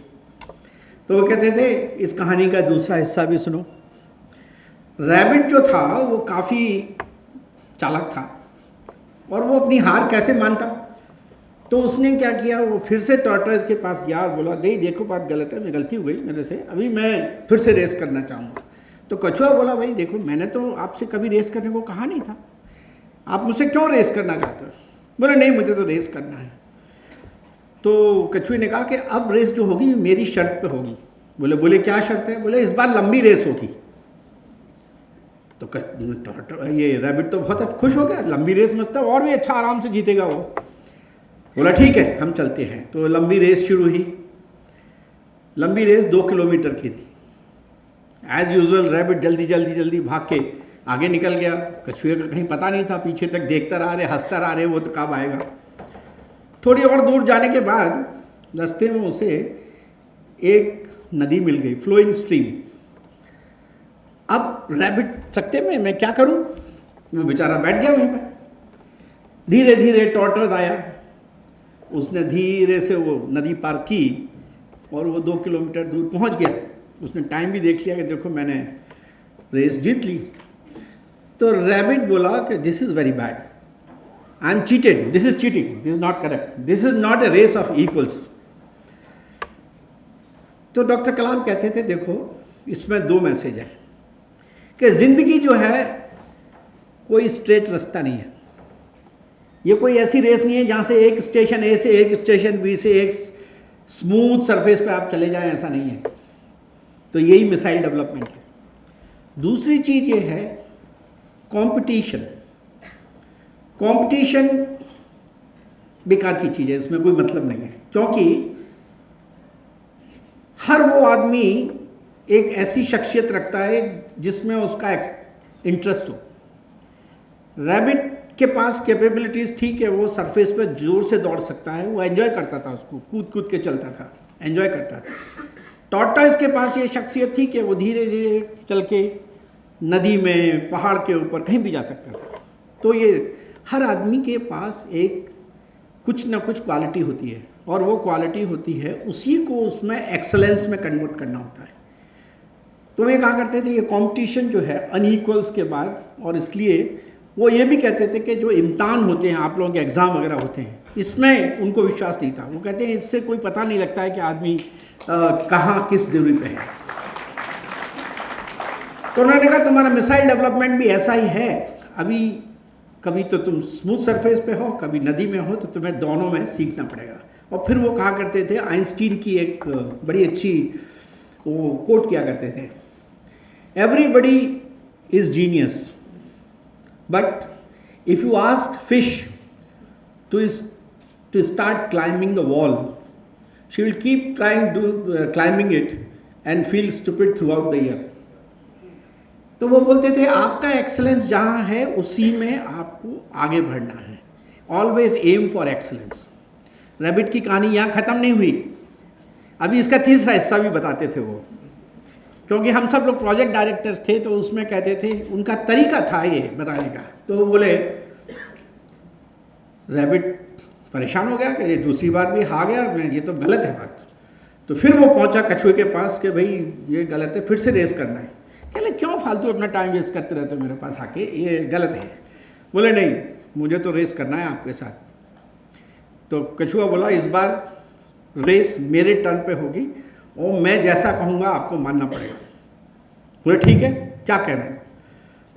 तो वो कहते थे इस कहानी का दूसरा हिस्सा भी सुनो। रैबिट जो था वो काफ़ी चालाक था और वो अपनी हार कैसे मानता, तो उसने क्या किया, वो फिर से टॉर्टॉइस के पास गया और बोला देखो बात गलत है, मैं गलती हो गई मेरे से, अभी मैं फिर से रेस करना चाहूँगा। तो कछुआ बोला भाई देखो मैंने तो आपसे कभी रेस करने को कहा नहीं था, आप मुझसे क्यों रेस करना चाहते हो। बोले नहीं मुझे तो रेस करना है। तो कछुए ने कहा कि अब रेस जो होगी मेरी शर्त पे होगी। बोले क्या शर्त है। बोले इस बार लंबी रेस होगी। तो ये रैबिट तो बहुत खुश हो गया, लंबी रेस मतलब और भी अच्छा आराम से जीतेगा वो। बोला ठीक है हम चलते हैं। तो लंबी रेस शुरू हुई। लंबी रेस 2 किलोमीटर की थी। एज यूजुअल रैबिट जल्दी भाग के आगे निकल गया। कछुए का कहीं पता नहीं था, पीछे तक देखता रहा रे, हंसता रहा रे, वो तो कब आएगा। थोड़ी और दूर जाने के बाद रास्ते में उसे एक नदी मिल गई, फ्लोइंग स्ट्रीम। अब रैबिट सकते में मैं क्या करूं, वो बेचारा बैठ गया वहीं पर। धीरे धीरे टॉर्टॉइस आया, उसने धीरे से वो नदी पार की और वो 2 किलोमीटर दूर पहुंच गया। उसने टाइम भी देख लिया कि देखो मैंने रेस जीत ली। तो रैबिट बोला कि this is very bad, I am cheated, this is cheating, this is not correct, this is not a race of equals. तो डॉक्टर कलाम कहते थे देखो इसमें 2 मैसेज हैं कि ज़िंदगी जो है कोई स्ट्रेट रास्ता नहीं है। ये कोई ऐसी रेस नहीं है जहाँ से एक स्टेशन ए से एक स्टेशन बी से एक स्मूथ सरफेस पे आप चले जाएं, ऐसा नहीं है। तो यही मिसाइल डेवलपमेंट है। दूसरी चीज़ ये है कंपटीशन। कंपटीशन बेकार की चीज़ है, इसमें कोई मतलब नहीं है, क्योंकि हर वो आदमी एक ऐसी शख्सियत रखता है जिसमें उसका इंटरेस्ट हो। रैबिट के पास कैपेबिलिटीज़ थी कि वो सरफेस पे जोर से दौड़ सकता है, वो एंजॉय करता था, उसको कूद के चलता था, एंजॉय करता था। टॉर्टॉइस के पास ये शख्सियत थी कि वो धीरे धीरे चल के नदी में, पहाड़ के ऊपर कहीं भी जा सकता था। तो ये हर आदमी के पास एक कुछ ना कुछ क्वालिटी होती है और वो क्वालिटी होती है उसी को उसमें एक्सेलेंस में कन्वर्ट करना होता है। तो वे कहा करते थे ये कंपटीशन जो है अनइक्वल्स के बाद, और इसलिए वो ये भी कहते थे कि जो इम्तिहान होते हैं आप लोगों के एग्ज़ाम वगैरह होते हैं इसमें उनको विश्वास नहीं था। वो कहते हैं इससे कोई पता नहीं लगता है कि आदमी कहाँ किस दूरी पे है। तो उन्होंने कहा तुम्हारा मिसाइल डेवलपमेंट भी ऐसा ही है, अभी कभी तो तुम स्मूथ सरफेस पे हो, कभी नदी में हो, तो तुम्हें दोनों में सीखना पड़ेगा। और फिर वो कहा करते थे, आइंस्टीन की एक बड़ी अच्छी वो कोट किया करते थे, everybody is genius but if you ask fish to to start climbing the wall. She will keep trying to climbing it and feel stupid throughout the year. तो वो बोलते थे आपका एक्सेलेंस जहाँ है उसी में आपको आगे बढ़ना है. Always aim for excellence. Rabbit की कहानी यहाँ ख़त्म नहीं हुई, अभी इसका तीसरा हिस्सा भी बताते थे वो, क्योंकि हम सब लोग प्रोजेक्ट डायरेक्टर्स थे तो उसमें कहते थे, उनका तरीका था ये बताने का. तो बोले रैबिट परेशान हो गया कि ये दूसरी बार भी हार गया, मैं ये तो गलत है बात. तो फिर वो पहुंचा कछुए के पास कि भाई ये गलत है, फिर से रेस करना है. कहले क्यों फालतू अपना टाइम वेस्ट करते रहते हो मेरे पास आके, ये गलत है. बोले नहीं, मुझे तो रेस करना है आपके साथ. तो कछुआ बोला इस बार रेस मेरे टर्न पे होगी और मैं जैसा कहूँगा आपको मानना पड़ेगा. बोले ठीक है, क्या कहना है.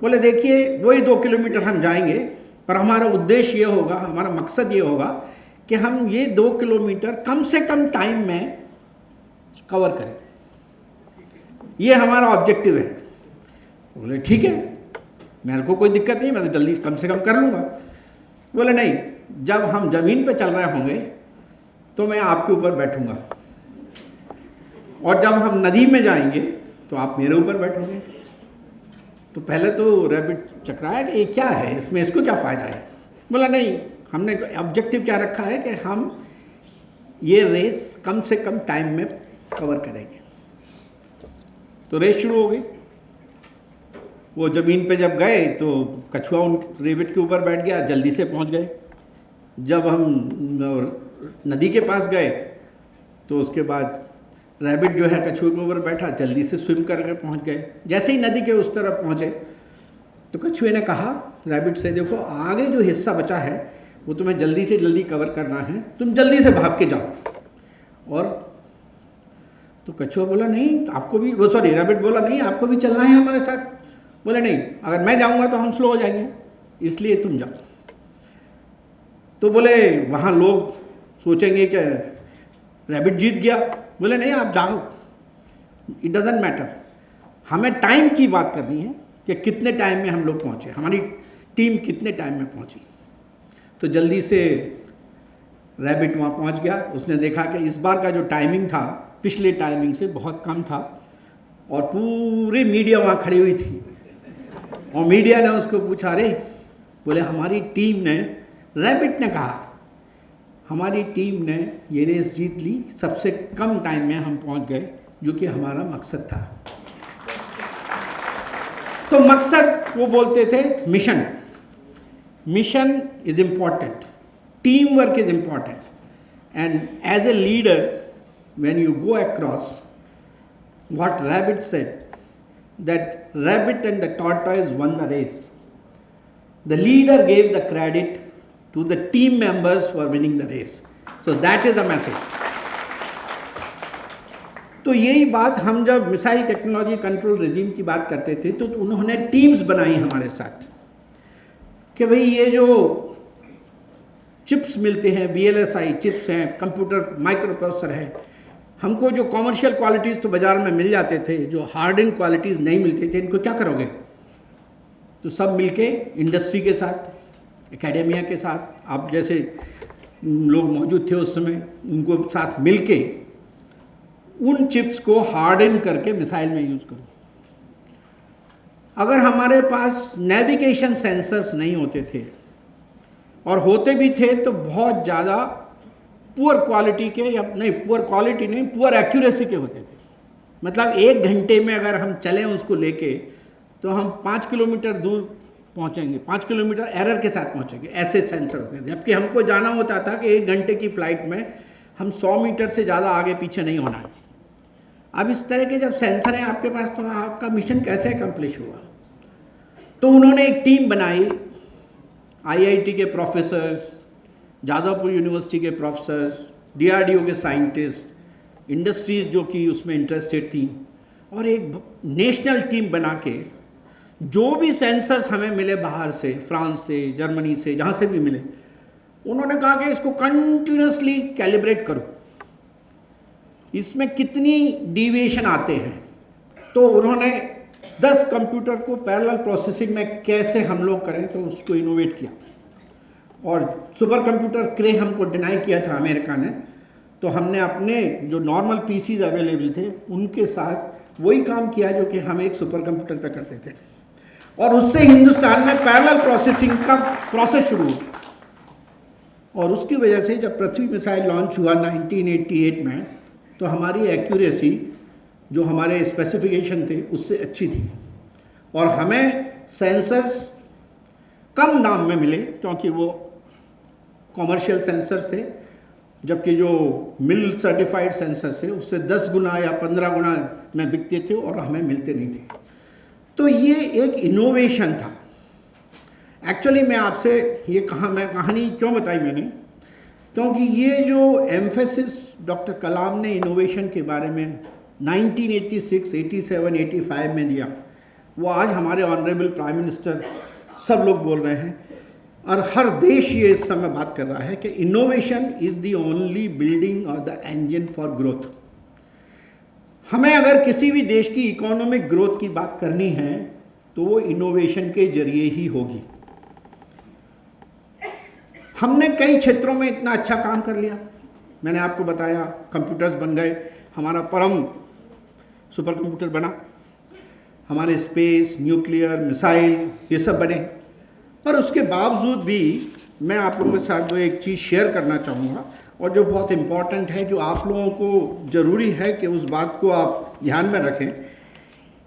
बोले देखिए वही 2 किलोमीटर हम जाएंगे, पर हमारा उद्देश्य ये होगा, हमारा मकसद ये होगा कि हम ये 2 किलोमीटर कम से कम टाइम में कवर करें, ये हमारा ऑब्जेक्टिव है. बोले ठीक है, मेरे को कोई दिक्कत नहीं, मैं तो जल्दी कम से कम कर लूँगा. बोले नहीं, जब हम ज़मीन पे चल रहे होंगे तो मैं आपके ऊपर बैठूंगा, और जब हम नदी में जाएंगे तो आप मेरे ऊपर बैठोगे. तो पहले तो रैबिट चकराया कि ये क्या है, इसमें इसको क्या फ़ायदा है. बोला नहीं, हमने ऑब्जेक्टिव क्या रखा है कि हम ये रेस कम से कम टाइम में कवर करेंगे. तो रेस शुरू हो गई. वो ज़मीन पे जब गए तो कछुआ उन रैबिट के ऊपर बैठ गया, जल्दी से पहुंच गए. जब हम नदी के पास गए तो उसके बाद रैबिट जो है कछुए के ऊपर बैठा, जल्दी से स्विम करके पहुंच गए. जैसे ही नदी के उस तरफ पहुंचे तो कछुए ने कहा रैबिट से, देखो आगे जो हिस्सा बचा है वो तुम्हें जल्दी से जल्दी कवर करना है, तुम जल्दी से भाग के जाओ. और तो कछुआ बोला नहीं आपको भी, वो सॉरी रैबिट बोला नहीं आपको भी चलना है हमारे साथ. बोले नहीं, अगर मैं जाऊँगा तो हम स्लो हो जाएंगे, इसलिए तुम जाओ. तो बोले वहाँ लोग सोचेंगे कि रैबिट जीत गया. बोले नहीं, आप जाओ, इट डजंट मैटर, हमें टाइम की बात करनी है कि कितने टाइम में हम लोग पहुँचे, हमारी टीम कितने टाइम में पहुँची. तो जल्दी से रैबिट वहाँ पहुँच गया. उसने देखा कि इस बार का जो टाइमिंग था पिछले टाइमिंग से बहुत कम था, और पूरी मीडिया वहाँ खड़ी हुई थी. और मीडिया ने उसको पूछा, अरे बोले हमारी टीम ने, रैबिट ने कहा हमारी टीम ने ये रेस जीत ली, सबसे कम टाइम में हम पहुंच गए, जो कि हमारा मकसद था. तो मकसद वो बोलते थे mission. Mission is important, team work is important, and as a leader when you go across, what rabbit said, that rabbit and the tortoise won the race. The leader gave the credit to the team members for winning the race. So that is the message. तो यही बात हम जब missile technology control regime की बात करते थे तो उन्होंने टीम्स बनाई हमारे साथ कि भाई ये जो चिप्स मिलते हैं, VLSI चिप्स हैं, कंप्यूटर माइक्रो प्रोसेसर है, हमको जो कॉमर्शियल क्वालिटीज़ तो बाज़ार में मिल जाते थे, जो हार्डन क्वालिटीज़ नहीं मिलते थे, इनको क्या करोगे. तो सब मिलके इंडस्ट्री के साथ, एकेडेमिया के साथ, आप जैसे लोग मौजूद थे उस समय, उनको साथ मिलके उन चिप्स को हार्डन करके मिसाइल में यूज़ करो. अगर हमारे पास नेविगेशन सेंसर्स नहीं होते थे, और होते भी थे तो बहुत ज़्यादा पुअर क्वालिटी के, या नहीं पुअर क्वालिटी नहीं, पुअर एक्यूरेसी के होते थे. मतलब 1 घंटे में अगर हम चलें उसको लेके तो हम 5 किलोमीटर दूर पहुंचेंगे, 5 किलोमीटर एरर के साथ पहुंचेंगे, ऐसे सेंसर होते थे. जबकि हमको जाना होता था कि 1 घंटे की फ्लाइट में हम 100 मीटर से ज़्यादा आगे पीछे नहीं होना है. अब इस तरह के जब सेंसर हैं आपके पास तो आपका मिशन कैसे अकम्प्लिश हुआ. तो उन्होंने एक टीम बनाई, IIT के प्रोफेसर्स, जादवपुर यूनिवर्सिटी के प्रोफेसर्स, DRDO के साइंटिस्ट, इंडस्ट्रीज़ जो कि उसमें इंटरेस्टेड थी, और एक नेशनल टीम बना के जो भी सेंसर्स हमें मिले बाहर से, फ्रांस से, जर्मनी से, जहाँ से भी मिले, उन्होंने कहा कि इसको कंटिन्यूसली कैलिब्रेट करो, इसमें कितनी डिविएशन आते हैं. तो उन्होंने 10 कंप्यूटर को पैरेलल प्रोसेसिंग में कैसे हम लोग करें तो उसको इनोवेट किया. और सुपर कंप्यूटर क्रे हमको डिनाई किया था अमेरिका ने, तो हमने अपने जो नॉर्मल पीसीज अवेलेबल थे उनके साथ वही काम किया जो कि हम एक सुपर कंप्यूटर पे करते थे, और उससे हिंदुस्तान में पैरेलल प्रोसेसिंग का प्रोसेस शुरू हुआ। और उसकी वजह से जब पृथ्वी मिसाइल लॉन्च हुआ 1988 में, तो हमारी एक्यूरेसी जो हमारे स्पेसिफिकेशन थे उससे अच्छी थी, और हमें सेंसर्स कम दाम में मिले क्योंकि वो कॉमर्शियल सेंसर्स थे, जबकि जो मिल सर्टिफाइड सेंसर्स थे उससे 10 गुना या 15 गुना में बिकते थे और हमें मिलते नहीं थे। तो ये एक इनोवेशन था। एक्चुअली मैं आपसे ये कहानी क्यों बताई मैंने, क्योंकि ये जो एम्फेसिस डॉक्टर कलाम ने इनोवेशन के बारे में 1986, 87, 85 में दिया, वो आज हमारे ऑनरेबल प्राइम मिनिस्टर सब लोग बोल रहे हैं, और हर देश ये इस समय बात कर रहा है कि innovation is the only building और द इंजन फॉर ग्रोथ। हमें अगर किसी भी देश की इकोनॉमिक ग्रोथ की बात करनी है तो वो इनोवेशन के जरिए ही होगी। हमने कई क्षेत्रों में इतना अच्छा काम कर लिया, मैंने आपको बताया कंप्यूटर्स बन गए, हमारा परम सुपर कंप्यूटर बना, हमारे स्पेस, न्यूक्लियर, मिसाइल ये सब बने। पर उसके बावजूद भी मैं आप लोगों के साथ वो एक चीज़ शेयर करना चाहूँगा, और जो बहुत इम्पॉर्टेंट है, जो आप लोगों को ज़रूरी है कि उस बात को आप ध्यान में रखें,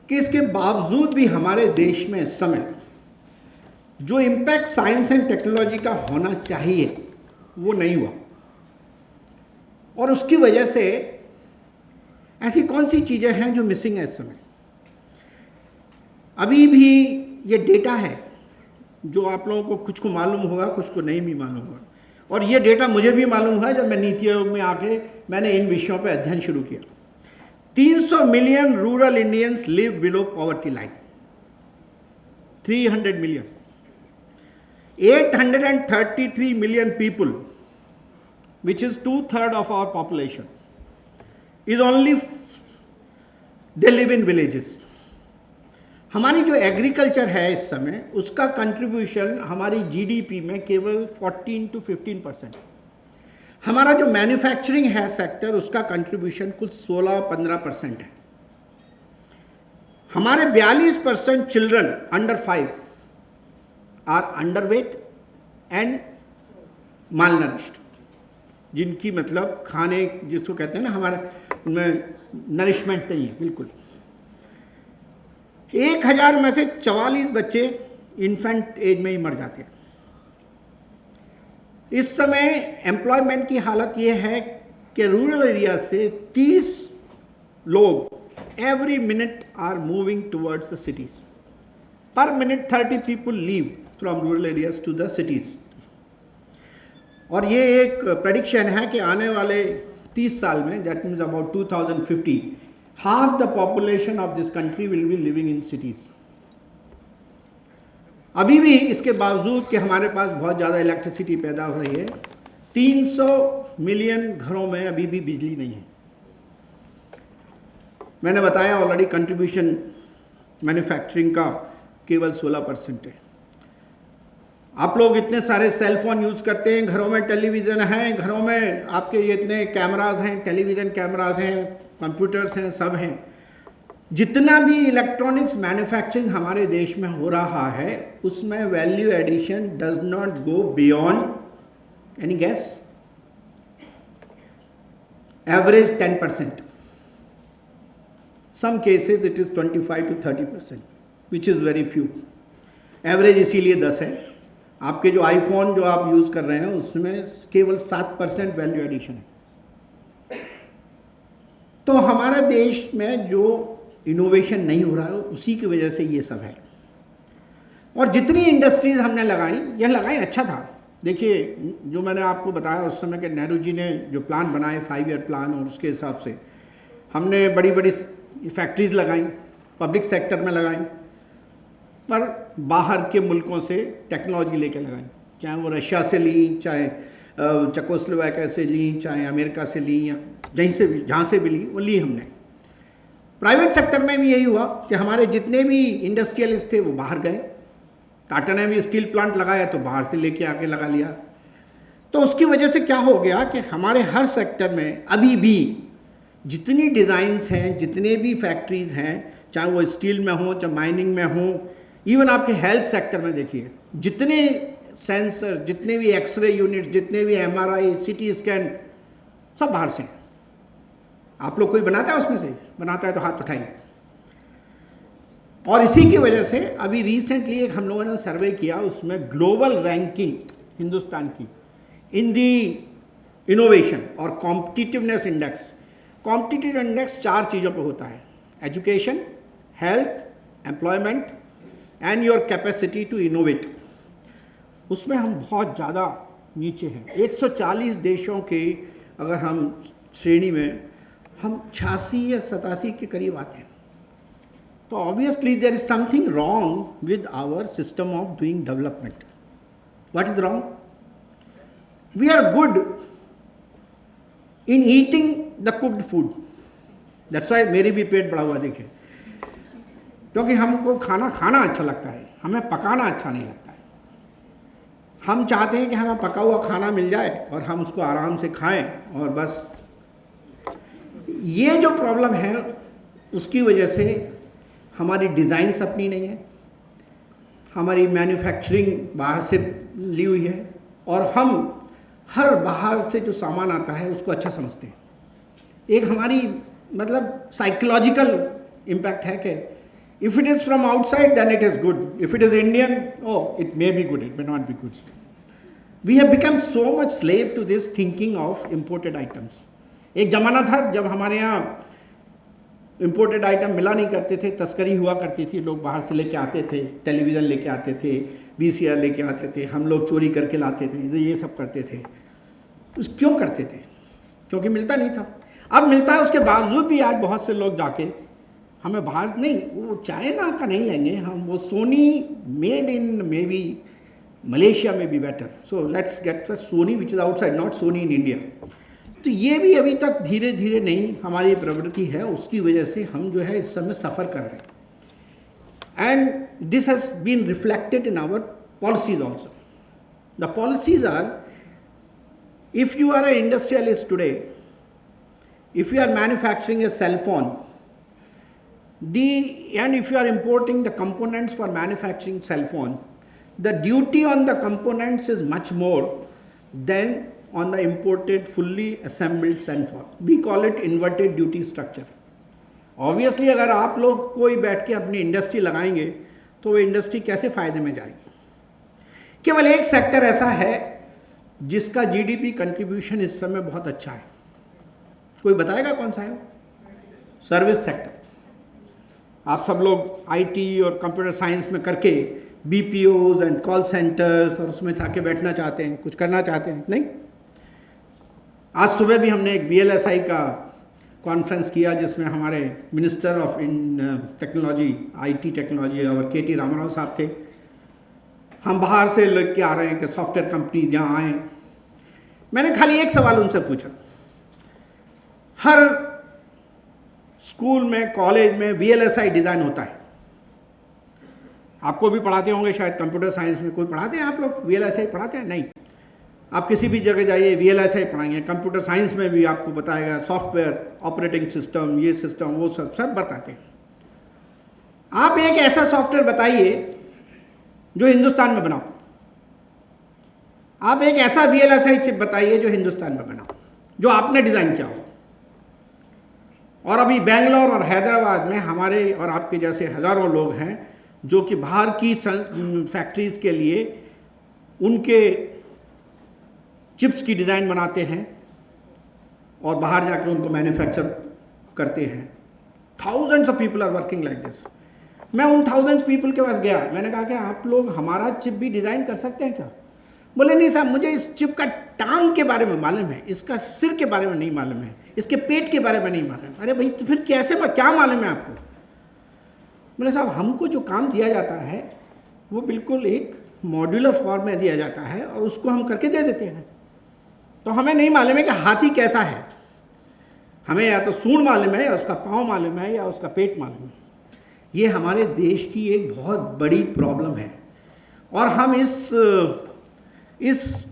कि इसके बावजूद भी हमारे देश में इस समय जो इम्पैक्ट साइंस एंड टेक्नोलॉजी का होना चाहिए वो नहीं हुआ। और उसकी वजह से ऐसी कौन सी चीज़ें हैं जो मिसिंग है इस समय। अभी भी ये डेटा है जो आप लोगों को कुछ को मालूम होगा, कुछ को नहीं भी मालूम होगा, और ये डेटा मुझे भी मालूम हुआ जब मैं नीति आयोग में आके मैंने इन विषयों पे अध्ययन शुरू किया। 300 million rural Indians live below poverty line, 300 million, 833 million people, which is 2/3 of our population, is only they live in villages. हमारी जो एग्रीकल्चर है इस समय, उसका कंट्रीब्यूशन हमारी जीडीपी में केवल 14 to 15%। हमारा जो मैन्युफैक्चरिंग है सेक्टर, उसका कंट्रीब्यूशन कुल 16-15% है। हमारे 42% children under 5 are underweight and malnourished, जिनकी मतलब खाने जिसको कहते हैं ना, हमारे उनमें नरिशमेंट नहीं है बिल्कुल। 1000 में से 44 बच्चे इन्फेंट एज में ही मर जाते हैं। इस समय एम्प्लॉयमेंट की हालत ये है कि रूरल एरिया से 30 लोग every minute are moving towards the cities. Per minute 30 people leave from rural areas to the cities. और ये एक प्रेडिक्शन है कि आने वाले 30 साल में, that means about 2050, half the population of this country will be living in cities। अभी भी इसके बावजूद कि हमारे पास बहुत ज़्यादा इलेक्ट्रिसिटी पैदा हो रही है, 300 मिलियन घरों में अभी भी बिजली नहीं है। मैंने बताया ऑलरेडी कंट्रीब्यूशन मैन्युफैक्चरिंग का केवल 16% है। आप लोग इतने सारे सेल फोन यूज़ करते हैं, घरों में टेलीविज़न हैं, घरों में आपके ये इतने कैमराज हैं, टेलीविज़न कैमराज हैं, कंप्यूटर्स हैं, सब हैं। जितना भी इलेक्ट्रॉनिक्स मैन्युफैक्चरिंग हमारे देश में हो रहा है, उसमें value addition does not go beyond any guess, average 10%, some cases it is 25 to 30%, which is very few. Average इसीलिए 10 है। आपके जो आईफोन जो आप यूज़ कर रहे हैं उसमें केवल 7% वैल्यू एडिशन है। तो हमारे देश में जो इनोवेशन नहीं हो रहा है उसी की वजह से ये सब है। और जितनी इंडस्ट्रीज़ हमने लगाई अच्छा था। देखिए, जो मैंने आपको बताया उस समय के नेहरू जी ने जो प्लान बनाए 5 ईयर प्लान, और उसके हिसाब से हमने बड़ी बड़ी फैक्ट्रीज़ लगाई, पब्लिक सेक्टर में लगाई, पर बाहर के मुल्कों से टेक्नोलॉजी लेके लगाई, चाहे वो रशिया से ली, चाहे चेकोस्लोवाकिया से ली, चाहे अमेरिका से ली, या जहाँ से भी ली वो ली हमने। प्राइवेट सेक्टर में भी यही हुआ कि हमारे जितने भी इंडस्ट्रियलिस्ट थे वो बाहर गए टाटा ने भी स्टील प्लांट लगाया तो बाहर से लेके आके लगा लिया। तो उसकी वजह से क्या हो गया कि हमारे हर सेक्टर में अभी भी जितनी डिज़ाइंस हैं, जितने भी फैक्ट्रीज़ हैं, चाहे वो स्टील में हो, चाहे माइनिंग में हो, इवन आपके हेल्थ सेक्टर में देखिए, जितने सेंसर, जितने भी एक्सरे यूनिट, जितने भी MRI, CT स्कैन, सब बाहर से हैं। आप लोग कोई बनाता है उसमें से? बनाता है तो हाथ उठाइए। और इसी की वजह से अभी रिसेंटली एक हम लोगों ने सर्वे किया, उसमें ग्लोबल रैंकिंग हिंदुस्तान की इन दी इनोवेशन और कॉम्पिटिटिवनेस इंडेक्स। कॉम्पिटिटिव इंडेक्स 4 चीज़ों पे होता है: education, health, employment and your capacity to innovate. उसमें हम बहुत ज़्यादा नीचे हैं। 140 देशों के अगर हम श्रेणी में हम 86 या 87 के करीब आते हैं। तो obviously there is something wrong with our system of doing development. What is wrong? We are good in eating the cooked food, that's why मेरी भी पेट बड़ा हुआ देखिए, क्योंकि हमको खाना अच्छा लगता है, हमें पकाना अच्छा नहीं लगता है। हम चाहते हैं कि हमें पका हुआ खाना मिल जाए और हम उसको आराम से खाएं और बस। ये जो प्रॉब्लम है उसकी वजह से हमारी डिज़ाइंस अपनी नहीं है, हमारी मैन्युफैक्चरिंग बाहर से ली हुई है, और हम हर बाहर से जो सामान आता है उसको अच्छा समझते हैं। एक हमारी मतलब साइकोलॉजिकल इम्पैक्ट है कि if it is from outside then it is good, if it is Indian it may be good, it may not be good. We have become so much slave to this thinking of imported items. एक ज़माना था जब हमारे यहाँ imported item मिला नहीं करते थे, तस्करी हुआ करती थी, लोग बाहर से लेके आते थे, टेलीविज़न लेके आते थे, VCR लेके आते थे, हम लोग चोरी करके लाते थे, ये सब करते थे। क्यों करते थे? क्योंकि मिलता नहीं था। अब मिलता है, उसके बावजूद भी आज बहुत से लोग जाके हमें बाहर नहीं, वो चाइना का नहीं लेंगे हम, वो Sony made in may be Malaysia में भी better, so let's get the Sony which is outside, not Sony in India. तो ये भी अभी तक धीरे धीरे नहीं हमारी प्रवृत्ति है, उसकी वजह से हम जो है इस समय सफ़र कर रहे हैं। And this has been reflected in our policies also. The policies are, if you are an industrialist today, if you are manufacturing a cell phone, and if you are importing the components for manufacturing cell phone, the duty on the components is much more than on the imported fully assembled cell phone. We call it inverted duty structure. Obviously अगर आप लोग कोई बैठ के अपनी industry लगाएंगे तो वो इंडस्ट्री कैसे फ़ायदे में जाएगी? केवल एक सेक्टर ऐसा है जिसका GDP कंट्रीब्यूशन इस समय बहुत अच्छा है। कोई बताएगा कौन सा है? Service sector. आप सब लोग IT और कंप्यूटर साइंस में करके BPOs एंड कॉल सेंटर्स और उसमें जाके बैठना चाहते हैं, कुछ करना चाहते हैं, नहीं? आज सुबह भी हमने एक VLSI का कॉन्फ्रेंस किया जिसमें हमारे minister of technology, IT technology और KT रामाराव साहब थे। हम बाहर से लेके आ रहे हैं कि सॉफ्टवेयर कंपनीज यहाँ आएँ। मैंने खाली एक सवाल उनसे पूछा, हर स्कूल में, कॉलेज में VLSI डिज़ाइन होता है, आपको भी पढ़ाते होंगे शायद, कंप्यूटर साइंस में कोई पढ़ाते हैं आप लोग VLSI पढ़ाते हैं? नहीं। आप किसी भी जगह जाइए VLSI पढ़ाएंगे, कंप्यूटर साइंस में भी आपको बताएगा सॉफ्टवेयर, ऑपरेटिंग सिस्टम, ये सिस्टम, वो सब बताते हैं। आप एक ऐसा सॉफ्टवेयर बताइए जो हिंदुस्तान में बनाओ, आप एक ऐसा VLSI चिप बताइए जो हिंदुस्तान में बनाओ, जो आपने डिज़ाइन किया हो। और अभी बेंगलोर और हैदराबाद में हमारे और आपके जैसे हज़ारों लोग हैं जो कि बाहर की फैक्ट्रीज़ के लिए उनके चिप्स की डिज़ाइन बनाते हैं और बाहर जाकर उनको मैन्युफैक्चर करते हैं। Thousands of people are working like this. मैं उन थाउजेंड्स पीपल के पास गया, मैंने कहा कि आप लोग हमारा चिप भी डिज़ाइन कर सकते हैं क्या? बोले नहीं साहब, मुझे इस चिप का टांग के बारे में मालूम है, इसका सिर के बारे में नहीं मालूम है, इसके पेट के बारे में नहीं मालूम। अरे भाई, तो फिर कैसे, क्या मालूम है आपको? बोले साहब, हमको जो काम दिया जाता है वो बिल्कुल एक मॉड्यूलर फॉर्म में दिया जाता है और उसको हम करके दे देते हैं। तो हमें नहीं मालूम है कि हाथी कैसा है, हमें या तो सूंड मालूम है, या उसका पाँव मालूम है, या उसका पेट मालूम है। ये हमारे देश की एक बहुत बड़ी प्रॉब्लम है। और हम इस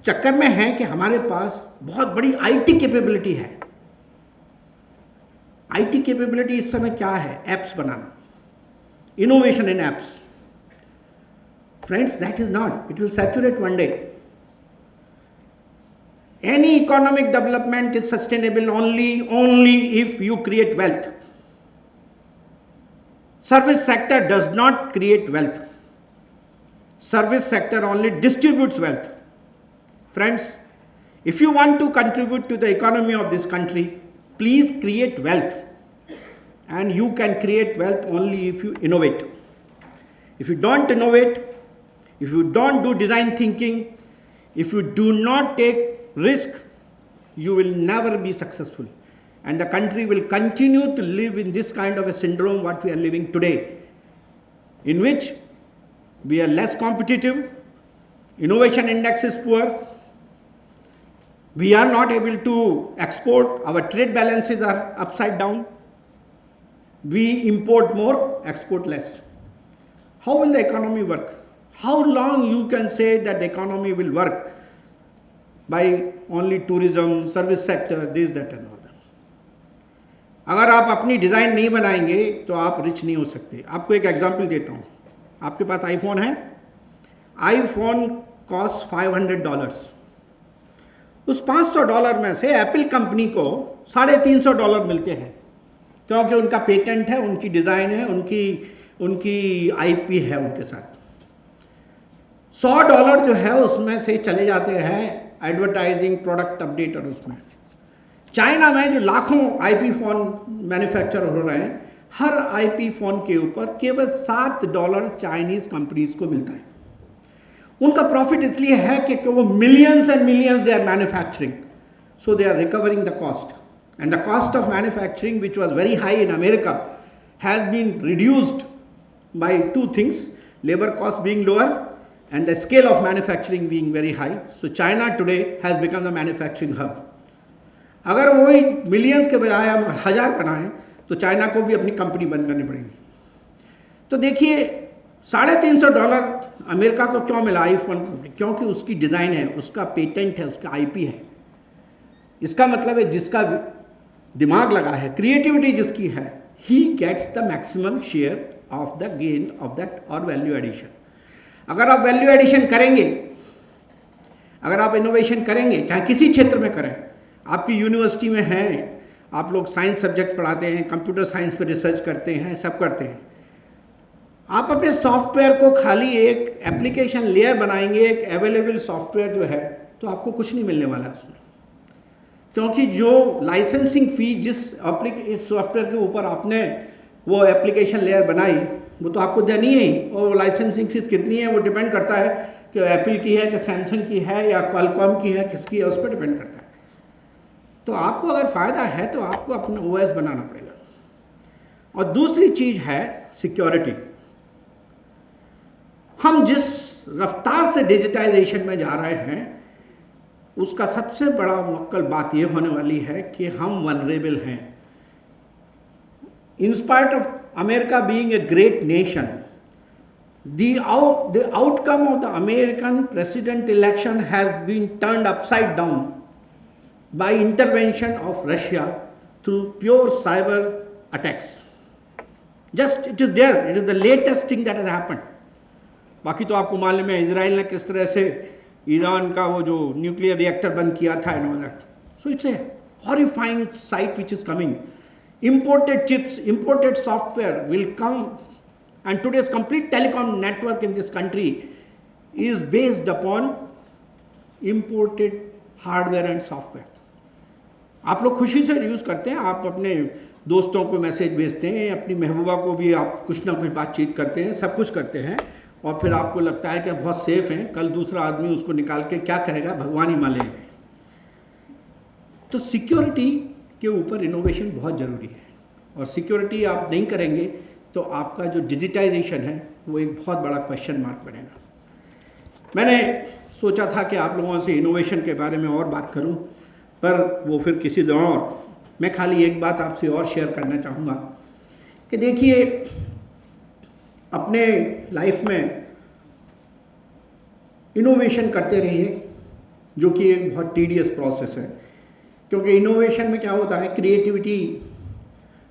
चक्कर में हैं कि हमारे पास बहुत बड़ी आईटी कैपेबिलिटी है। आईटी कैपेबिलिटी इस समय क्या है? Apps banana, innovation in apps. Friends, that is not, it will saturate one day. Any economic development is sustainable only if you create wealth. Service sector does not create wealth. Service sector only distributes wealth. Friends, if you want to contribute to the economy of this country, please create wealth. And you can create wealth only if you innovate. If you don't innovate, if you don't do design thinking, if you do not take risk, you will never be successful, and the country will continue to live in this kind of a syndrome what we are living today, in which we are less competitive, innovation index is poor, we are not able to export, our trade balances are upside down, we import more, export less. How will the economy work? How long you can say that the economy will work by only tourism, service sector, this, that and all that? अगर आप अपनी design नहीं बनाएंगे तो आप rich नहीं हो सकते। आपको एक एग्जांपल देता हूँ। आपके पास आईफोन है, आईफोन कॉस्ट $500। उस $500 में से एप्पल कंपनी को $350 मिलते हैं, क्योंकि उनका पेटेंट है, उनकी डिज़ाइन है, उनकी आईपी है उनके साथ। $100 जो है उसमें से चले जाते हैं एडवर्टाइजिंग, प्रोडक्ट अपडेट और उसमें। चाइना में जो लाखों आईपी फ़ोन मैन्युफैक्चर हो रहे हैं, हर आईपी फ़ोन के ऊपर केवल $7 चाइनीज़ कंपनीज को मिलता है। उनका प्रॉफिट इसलिए है कि वो millions and millions they are manufacturing, so they are recovering the cost, and the cost of manufacturing which was very high in America has been reduced by two things: labor cost being lower and the scale of manufacturing being very high. So China today has become the manufacturing hub. अगर वही millions के बजाय हम 1000 बनाएं तो China को भी अपनी कंपनी बंद करनी पड़ेगी। तो देखिए, $350 अमेरिका को क्यों मिला आईफोन कंपनी? क्योंकि उसकी डिज़ाइन है, उसका पेटेंट है, उसका आईपी है। इसका मतलब है जिसका दिमाग लगा है, क्रिएटिविटी जिसकी है, he gets the maximum share of the gain of that और वैल्यू एडिशन। अगर आप वैल्यू एडिशन करेंगे, अगर आप इनोवेशन करेंगे, चाहे किसी क्षेत्र में करें, आपकी यूनिवर्सिटी में हैं, आप लोग साइंस सब्जेक्ट पढ़ाते हैं, कंप्यूटर साइंस पे रिसर्च करते हैं, सब करते हैं, आप अपने सॉफ्टवेयर को खाली एक एप्लीकेशन लेयर बनाएंगे, एक अवेलेबल सॉफ्टवेयर जो है, तो आपको कुछ नहीं मिलने वाला उसमें, क्योंकि जो लाइसेंसिंग फ़ी जिस इस सॉफ्टवेयर के ऊपर आपने वो एप्लीकेशन लेयर बनाई, वो तो आपको देनी है ही, और लाइसेंसिंग फीस कितनी है वो डिपेंड करता है कि एप्पल की है कि सैमसंग की है या क्वालकॉम की है, किसकी है, उस पर डिपेंड करता है। तो आपको अगर फ़ायदा है तो आपको अपना ओएस बनाना पड़ेगा। और दूसरी चीज़ है सिक्योरिटी। हम जिस रफ्तार से डिजिटाइजेशन में जा रहे हैं, उसका सबसे बड़ा मुश्किल बात ये होने वाली है कि हम वनरेबल हैं। In spite of America being a great nation, the outcome of the American president election has been turned upside down by intervention of Russia through pure cyber attacks. Just it is there, it is the latest thing that has happened. बाकी तो आपको मालूम है Israel ने किस तरह से Iran का वो जो न्यूक्लियर रिएक्टर बंद किया था and all that. So it's a horrifying sight which is coming. Imported chips, imported software will come, and today's complete telecom network in this country is based upon imported hardware and software. आप लोग खुशी से use करते हैं, आप अपने दोस्तों को मैसेज भेजते हैं, अपनी महबूबा को भी आप कुछ ना कुछ बातचीत करते हैं, सब कुछ करते हैं, और फिर आपको लगता है कि बहुत सेफ हैं, कल दूसरा आदमी उसको निकाल के क्या करेगा भगवान ही मालेगा। तो सिक्योरिटी के ऊपर इनोवेशन बहुत ज़रूरी है, और सिक्योरिटी आप नहीं करेंगे तो आपका जो डिजिटाइजेशन है वो एक बहुत बड़ा क्वेश्चन मार्क बनेगा। मैंने सोचा था कि आप लोगों से इनोवेशन के बारे में और बात करूं, पर वो फिर किसी दिन और। मैं खाली एक बात आपसे और शेयर करना चाहूँगा कि देखिए, अपने लाइफ में इनोवेशन करते रहिए, जो कि एक बहुत टीडियस प्रोसेस है, क्योंकि इनोवेशन में क्या होता है, क्रिएटिविटी,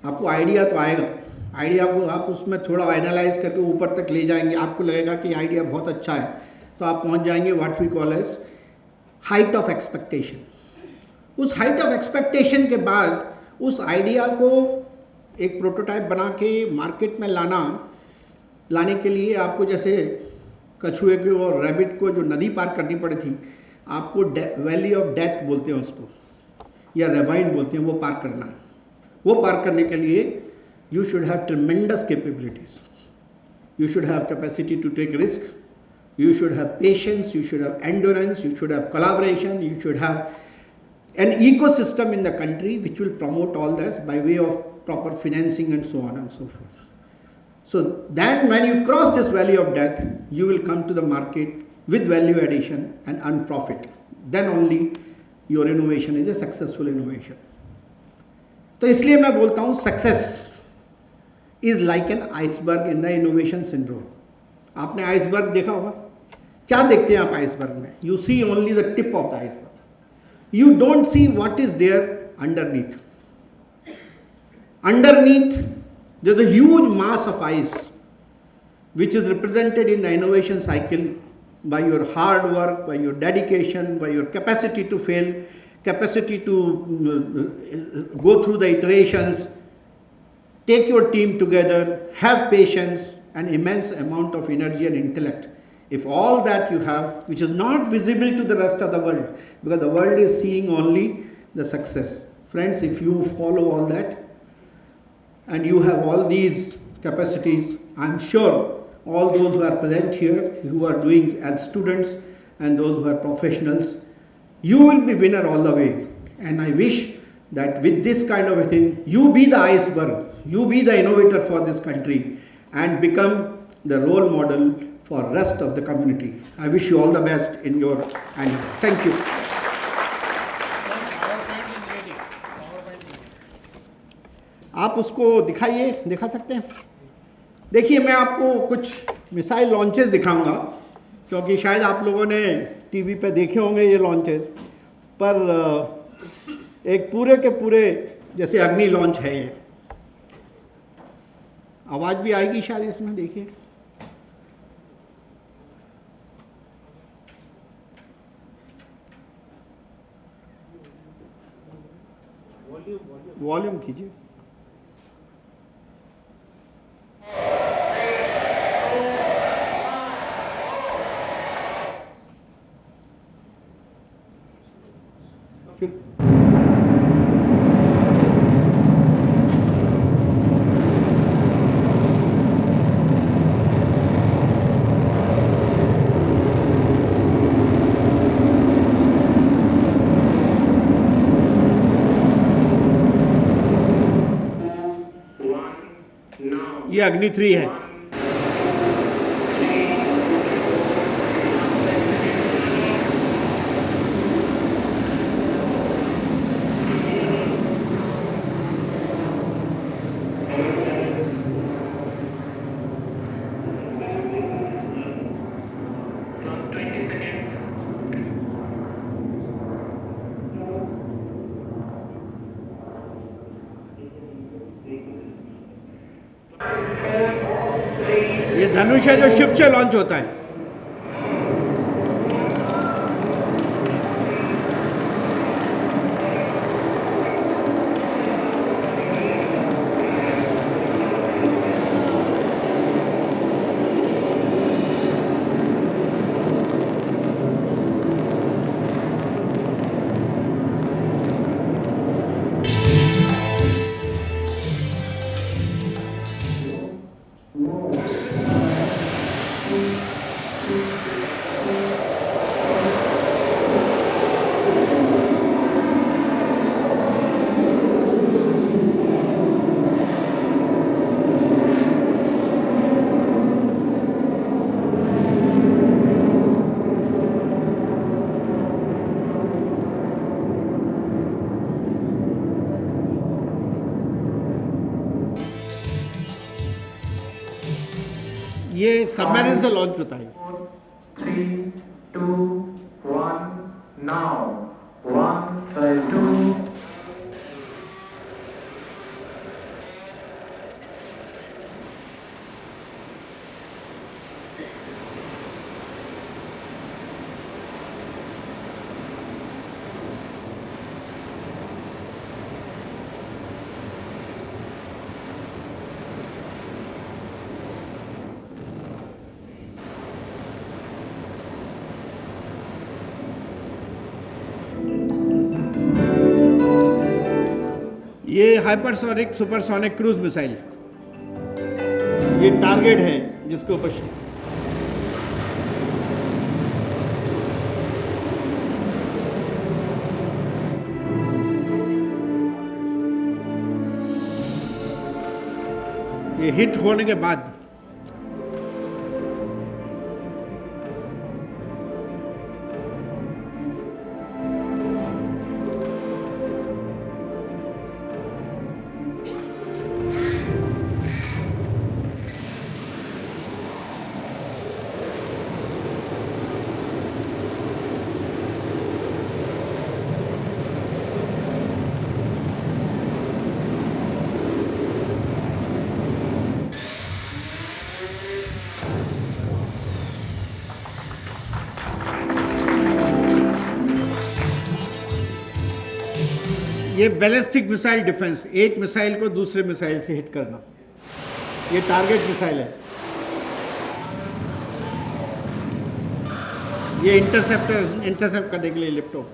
आपको आइडिया तो आएगा, आइडिया को आप उसमें थोड़ा एनालाइज करके ऊपर तक ले जाएंगे, आपको लगेगा कि आइडिया बहुत अच्छा है, तो आप पहुंच जाएंगे what we call as height of expectation. उस हाइट ऑफ एक्सपेक्टेशन के बाद उस आइडिया को एक प्रोटोटाइप बना के मार्केट में लाने के लिए आपको, जैसे कछुए को और रैबिट को जो नदी पार करनी पड़ी थी, आपको वैली ऑफ डेथ बोलते हैं उसको, या रेवाइन बोलते हैं, वो पार करना है। वो पार करने के लिए you should have tremendous capabilities. You should have capacity to take risk. You should have patience. You should have endurance. You should have collaboration. You should have an ecosystem in the country which will promote all this by way of proper financing and so on and so forth. So then when you cross this valley of death, you will come to the market with value addition and earn profit. Then only your innovation is a successful innovation. तो इसलिए मैं बोलता हूँ success is like an iceberg in the innovation syndrome. आपने iceberg देखा होगा, क्या देखते हैं आप आइसबर्ग में? You see only the tip of the iceberg, you don't see what is there underneath. Underneath there's a huge mass of ice which is represented in the innovation cycle by your hard work, by your dedication, by your capacity to fail, capacity to go through the iterations, take your team together, have patience, and immense amount of energy and intellect. If all that you have, which is not visible to the rest of the world, because the world is seeing only the success. Friends, if you follow all that, and you have all these capacities, I'm sure all those who are present here, who are doing as students and those who are professionals, you will be winner all the way. And I wish that with this kind of a thing, you be the iceberg, you be the innovator for this country and become the role model for rest of the community. I wish you all the best in your annual. Thank you. आप उसको दिखाइए, दिखा सकते हैं? देखिए, मैं आपको कुछ मिसाइल लॉन्चेस दिखाऊंगा, क्योंकि शायद आप लोगों ने टीवी पे देखे होंगे ये लॉन्चेस, पर एक पूरे के पूरे जैसे अग्नि लॉन्च है ये। आवाज़ भी आएगी शायद इसमें, देखिए। वॉल्यूम कीजिए। ये अग्नि 3 है। ये धनुष है जो शिप से लॉन्च होता है। ये सबमरीन से लॉन्च होता है।
3, 2, Now, 132.
ये हाइपरसोनिक सुपरसोनिक क्रूज मिसाइल, ये टारगेट है जिसके ऊपर ये हिट होने के बाद ये बैलिस्टिक मिसाइल डिफेंस, एक मिसाइल को दूसरे मिसाइल से हिट करना, ये टारगेट मिसाइल है। ये इंटरसेप्ट करने के लिए लिफ्ट ऑफ।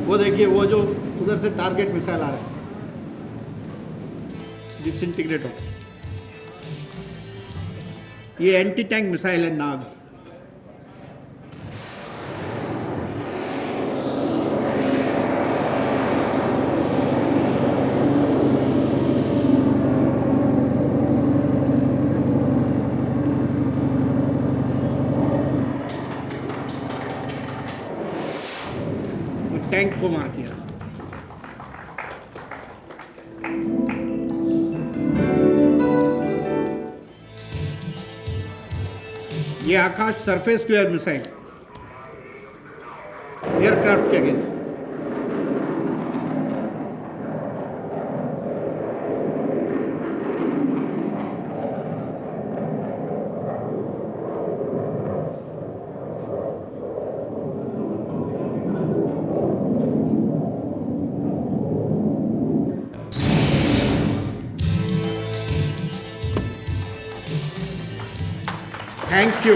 वो देखिए, वो जो उधर से टारगेट मिसाइल आ रहा है, डिसइंटीग्रेट हो। ये एंटी टैंक मिसाइल है नाग। टैंक को मार किया। ये Akash surface to air missile, aircraft के अगेंस्ट। Thank you.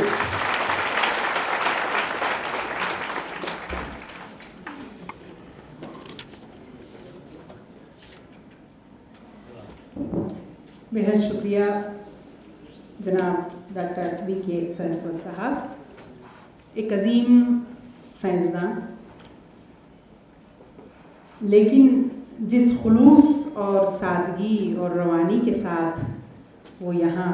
बेहद शुक्रिया जनाब डॉक्टर वी.के. सरस्वत साहब, एक अजीम साइंसदान, लेकिन जिस खुलूस और सादगी और रवानी के साथ वो यहाँ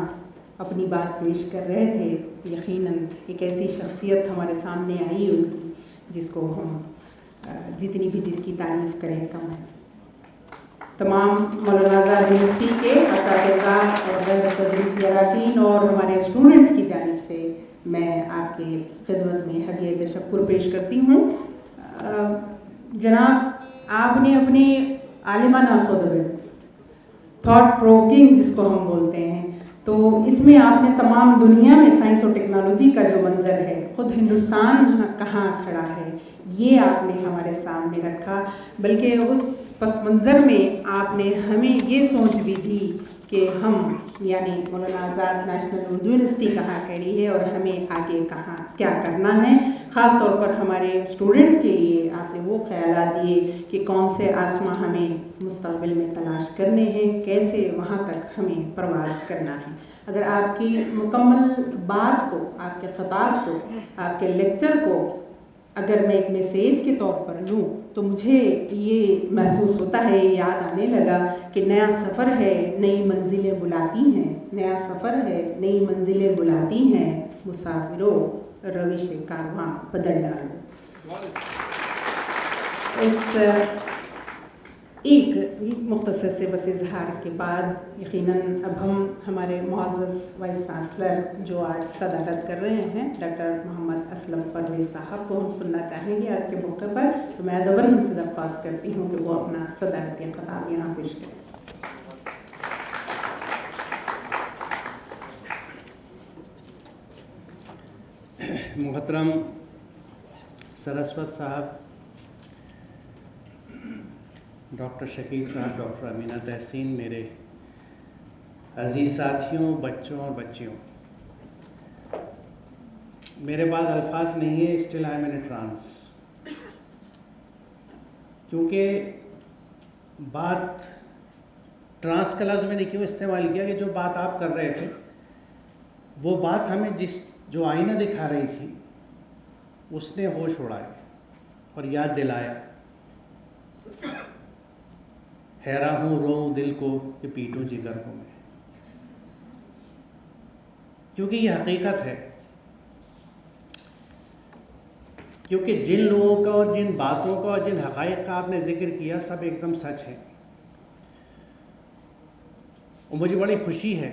अपनी बात पेश कर रहे थे, यकीनन एक ऐसी शख्सियत हमारे सामने आई उनकी, जिसको हम जितनी भी जिसकी तारीफ़ करें कम है। तमाम मौलाना आज़ाद यूनिवर्सिटी के असातिज़ा और तदरीसी अरकान और हमारे स्टूडेंट्स की जानिब से मैं आपके खिदमत में हदिया तशक्कुर पेश करती हूँ। जनाब, आपने अपने आलिमाना खुतबे, थॉट प्रोकिंग जिसको हम बोलते हैं, तो इसमें आपने तमाम दुनिया में साइंस और टेक्नोलॉजी का जो मंज़र है, ख़ुद हिंदुस्तान कहाँ खड़ा है, ये आपने हमारे सामने रखा। बल्कि उस पस मंज़र में आपने हमें ये सोच भी दी कि हम यानी मौलाना आज़ाद नेशनल उर्दू यूनिवर्सिटी कहाँ खड़ी है और हमें आगे कहाँ क्या करना है। ख़ास तौर पर हमारे स्टूडेंट्स के लिए आपने वो ख़यालात दिए कि कौन से आसमां हमें मुस्तक़बिल में तलाश करने हैं, कैसे वहाँ तक हमें परवाज़ करना है। अगर आपकी मुकम्मल बात को, आपके ख़िताब को, आपके लेक्चर को अगर मैं एक मैसेज के तौर पर लूँ तो मुझे ये महसूस होता है, याद आने लगा कि नया सफ़र है, नई मंजिलें बुलाती हैं, नया सफ़र है, नई मंजिलें बुलाती हैं, मुसाफिरों रविश कारवां बदल डालो। इस एक मुख्तसर से बस इजहार के बाद यकीनन अब हम हमारे मुअज़्ज़ज़ वाइस चांसलर जो आज सदारत कर रहे हैं डॉक्टर मोहम्मद असलम परवेज़ साहब को हम सुनना चाहेंगे आज के मौके पर। तो मैं अदबन उनसे दरख्वास्त करती हूँ कि वो अपना सदारती खिताब यहाँ पेश करें।
मोहतरम सरस्वत साहब, डॉक्टर शकील साहब, डॉक्टर अमीना तहसीन, मेरे अज़ीज़ साथियों, बच्चों और बच्चियों, मेरे पास अल्फाज नहीं है। Still I am in trance, क्योंकि बात ट्रांस का लफ्ज़ मैंने क्यों इस्तेमाल किया कि जो बात आप कर रहे थे वो बात हमें जो आईना दिखा रही थी उसने होश उड़ाए और याद दिलाया। हैरा हूँ रोऊं दिल को कि पीटूं जिगर को मैं, क्योंकि ये हकीकत है। क्योंकि जिन लोगों का और जिन बातों का और जिन हक़ाइक़ का आपने ज़िक्र किया सब एकदम सच है। और मुझे बड़ी खुशी है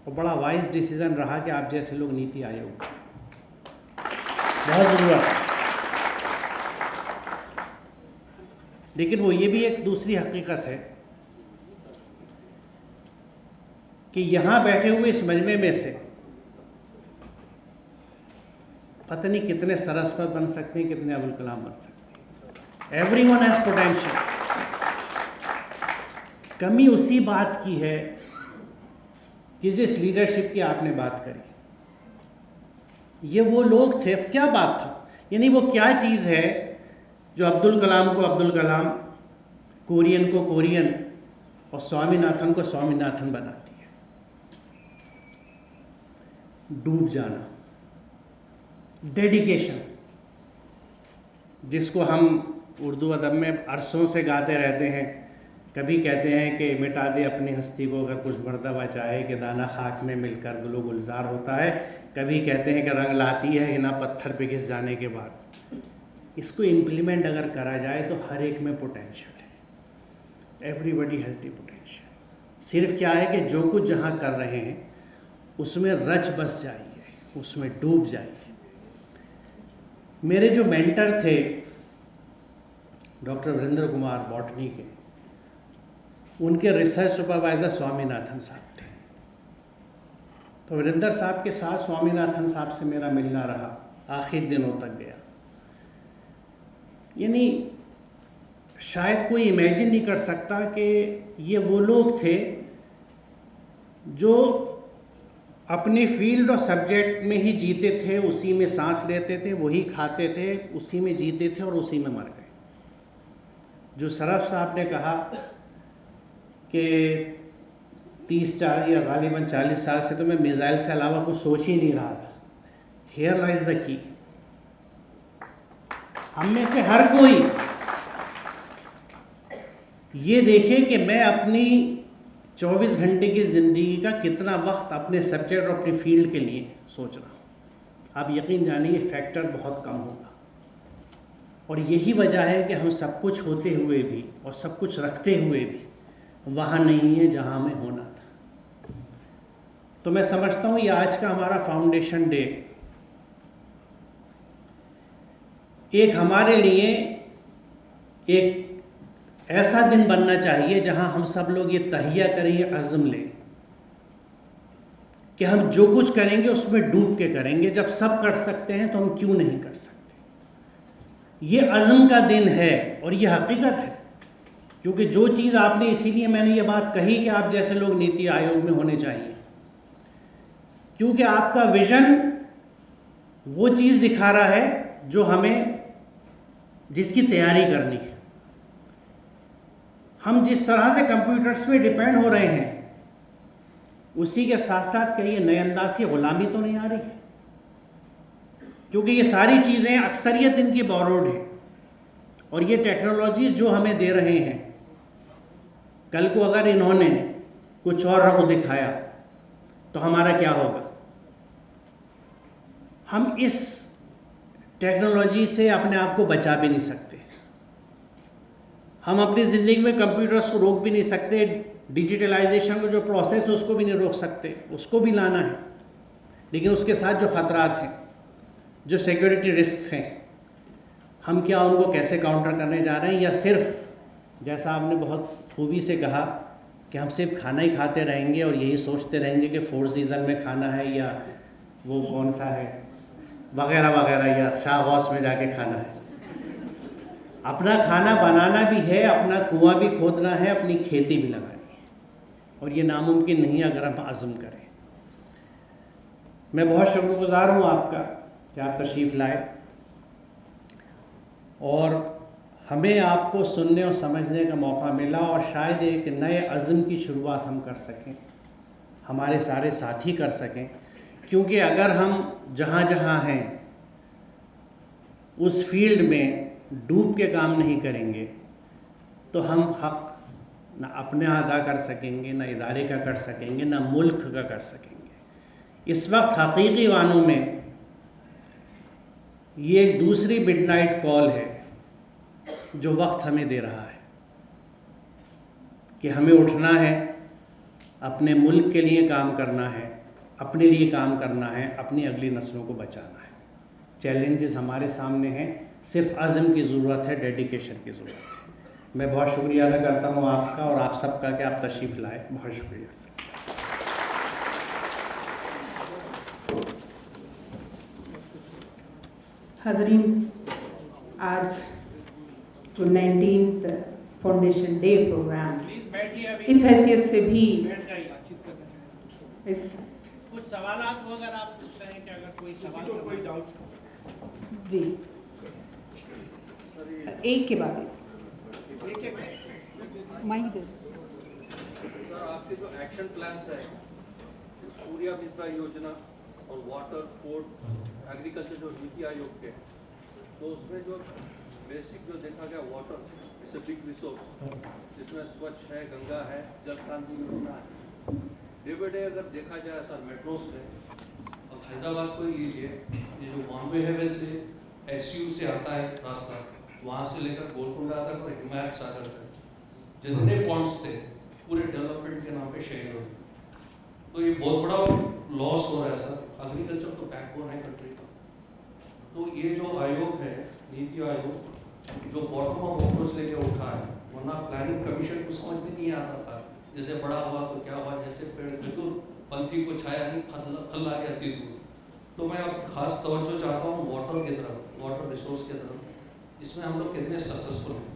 और बड़ा वाइज डिसीज़न रहा कि आप जैसे लोग नीति आयोग, बहुत ज़रूरत है। लेकिन वो ये भी एक दूसरी हकीकत है कि यहाँ बैठे हुए इस मजमे में से पता नहीं कितने सरस्वत बन सकते हैं, कितने अबुल कलाम बन सकते हैं। Everyone has potential. कमी उसी बात की है कि जिस लीडरशिप की आपने बात करी, ये वो लोग थे। क्या बात था, यानी वो क्या चीज़ है जो अब्दुल कलाम को अब्दुल कलाम, कोरियन को कोरियन और स्वामीनाथन को स्वामीनाथन बनाती है? डूब जाना, डेडिकेशन, जिसको हम उर्दू अदब में अरसों से गाते रहते हैं। कभी कहते हैं कि मिटा दे अपनी हस्ती को अगर कुछ मर्तबा चाहे, कि दाना खाक में मिलकर गुलो गुलजार होता है। कभी कहते हैं कि रंग लाती है ना पत्थर पे घिस जाने के बाद। इसको इम्प्लीमेंट अगर करा जाए तो हर एक में पोटेंशियल है। Everybody has the potential. सिर्फ क्या है कि जो कुछ जहाँ कर रहे हैं उसमें रच बस जाइए, उसमें डूब जाइए। मेरे जो मेंटर थे डॉक्टर वीरेंद्र कुमार बॉटनी के, उनके रिसर्च सुपरवाइज़र स्वामीनाथन साहब थे। तो वीरेंद्र साहब के साथ स्वामीनाथन साहब से मेरा मिलना रहा, आखिर दिनों तक गया। यानी शायद कोई इमेजिन नहीं कर सकता कि ये वो लोग थे जो अपनी फील्ड और सब्जेक्ट में ही जीते थे, उसी में सांस लेते थे, वही खाते थे, उसी में जीते थे और उसी में मर गए। जो सरफ साहब ने कहा कि 30-40 या गालिबन 40 साल से तो मैं मिसाइल से अलावा कुछ सोच ही नहीं रहा था। Here lies the key. हम में से हर कोई ये देखे कि मैं अपनी 24 घंटे की ज़िंदगी का कितना वक्त अपने सब्जेक्ट और अपनी फील्ड के लिए सोच रहा हूँ। आप यकीन जानिए फैक्टर बहुत कम होगा। और यही वजह है कि हम सब कुछ होते हुए भी और सब कुछ रखते हुए भी वहाँ नहीं है जहाँ हमें होना था। तो मैं समझता हूँ ये आज का हमारा फाउंडेशन डे एक हमारे लिए एक ऐसा दिन बनना चाहिए जहाँ हम सब लोग ये तहिया करें, ये अज़्म लें कि हम जो कुछ करेंगे उसमें डूब के करेंगे। जब सब कर सकते हैं तो हम क्यों नहीं कर सकते? ये अज़्म का दिन है और ये हकीकत है। क्योंकि जो चीज़ आपने, इसीलिए मैंने ये बात कही कि आप जैसे लोग नीति आयोग में होने चाहिए, क्योंकि आपका विज़न वो चीज़ दिखा रहा है जो हमें, जिसकी तैयारी करनी है। हम जिस तरह से कंप्यूटर्स पे डिपेंड हो रहे हैं उसी के साथ साथ कहीं नए अंदाज की ग़ुलामी तो नहीं आ रही है? क्योंकि ये सारी चीज़ें अक्सरियत इनकी बोरोड है और ये टेक्नोलॉजीज़ जो हमें दे रहे हैं, कल को अगर इन्होंने कुछ और रंग दिखाया तो हमारा क्या होगा? हम इस टेक्नोलॉजी से अपने आप को बचा भी नहीं सकते। हम अपनी ज़िंदगी में कंप्यूटर्स को रोक भी नहीं सकते, डिजिटलाइजेशन का जो प्रोसेस है उसको भी नहीं रोक सकते, उसको भी लाना है। लेकिन उसके साथ जो ख़तरात हैं, जो सिक्योरिटी रिस्क हैं, हम क्या उनको कैसे काउंटर करने जा रहे हैं, या सिर्फ जैसा आपने बहुत खूबी से कहा कि हम सिर्फ खाना ही खाते रहेंगे और यही सोचते रहेंगे कि 4 सीज़न में खाना है या वो कौन सा है वगैरह वगैरह, या शाह गौस में जाके खाना है। अपना खाना बनाना भी है, अपना कुआं भी खोदना है, अपनी खेती भी लगानी है, और ये नामुमकिन नहीं अगर हम अज़्म करें। मैं बहुत शुक्रगुज़ार हूँ आपका कि आप तशरीफ़ लाए और हमें आपको सुनने और समझने का मौका मिला, और शायद एक नए अज़्म की शुरुआत हम कर सकें, हमारे सारे साथी कर सकें। क्योंकि अगर हम जहाँ जहाँ हैं उस फील्ड में डूब के काम नहीं करेंगे तो हम हक़ ना अपने अदा कर सकेंगे, ना इदारे का कर सकेंगे, ना मुल्क का कर सकेंगे। इस वक्त हकीकी वानों में ये एक दूसरी मिडनाइट कॉल है जो वक्त हमें दे रहा है कि हमें उठना है, अपने मुल्क के लिए काम करना है, अपने लिए काम करना है, अपनी अगली नस्लों को बचाना है। चैलेंजेस हमारे सामने हैं, सिर्फ अज़्म की ज़रूरत है, डेडिकेशन की ज़रूरत है। मैं बहुत शुक्रिया अदा करता हूँ आपका और आप सबका कि आप तशरीफ़ लाए। बहुत शुक्रिया।
हाज़रीन, आज जो 19th फाउंडेशन डे प्रोग्राम इस हैसियत से भी इस
कुछ सवालात हो अगर आप पूछ रहे हैं कि अगर कोई सवाल कोई डाउट
जी एक के बाद माइक दे।
सर, आपके जो एक्शन प्लान्स है, सूर्या मित्रा योजना और वाटर फूड एग्रीकल्चर जो नीति आयोग के, तो उसमें जो बेसिक जो देखा गया water it's a big resource, जिसमें स्वच्छ है, गंगा है, जल क्रांति योजना है। डे बाई डे अगर देखा जाए सर, मेट्रोस में अब हैदराबाद को ही लीजिए, ये जो बॉम्बे है वैसे SU से आता है रास्ता, वहाँ से लेकर गोलकुंडा तक और हिमायत सागर तक जितने पॉइंट्स थे पूरे डेवलपमेंट के नाम पे शहीद हो गए। तो ये बहुत बड़ा लॉस हो रहा है सर। एग्रीकल्चर तो बैकबोन है कंट्री का। तो ये जो आयोग है, नीति आयोग, जो बॉटम ऑफ अप्रोच लेके उठा है, वरना प्लानिंग कमीशन को समझ में नहीं आता था, जैसे बड़ा हुआ तो क्या हुआ, जैसे पेड़ बिल्कुल पंथी को छाया नहीं, फल आ गया अति दूर। तो मैं अब खास तवज्जो चाहता हूँ वाटर की तरफ, वाटर रिसोर्स की तरफ। इसमें हम लोग कितने सक्सेसफुल हैं?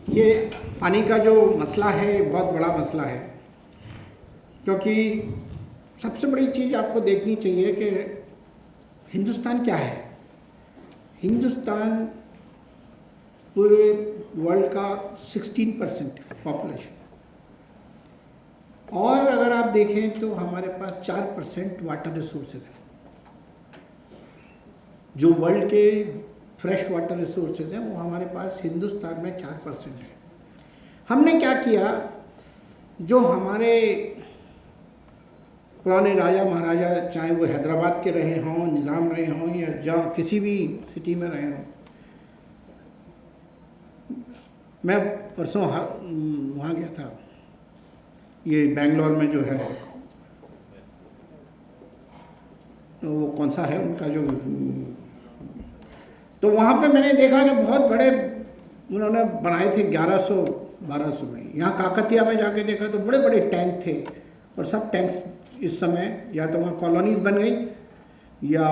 ये पानी का जो मसला है बहुत बड़ा मसला है, क्योंकि सबसे बड़ी चीज़ आपको देखनी चाहिए कि हिंदुस्तान क्या है। हिंदुस्तान पूरे वर्ल्ड का 16% पॉपुलेशन, और अगर आप देखें तो हमारे पास 4% वाटर रिसोर्सेज हैं। जो वर्ल्ड के फ्रेश वाटर रिसोर्सेज हैं वो हमारे पास हिंदुस्तान में 4% है। हमने क्या किया, जो हमारे पुराने राजा महाराजा, चाहे वो हैदराबाद के रहे हों, निज़ाम रहे हों, या जहाँ किसी भी सिटी में रहे हों। मैं परसों वहाँ गया था, ये बेंगलोर में जो है, वो कौन सा है उनका जो, तो वहाँ पे मैंने देखा जो बहुत बड़े उन्होंने बनाए थे 1100-1200 में। यहाँ काकतिया में जाके देखा तो बड़े बड़े टैंक थे, और सब टैंक्स इस समय या तो वहाँ कॉलोनीज़ बन गई या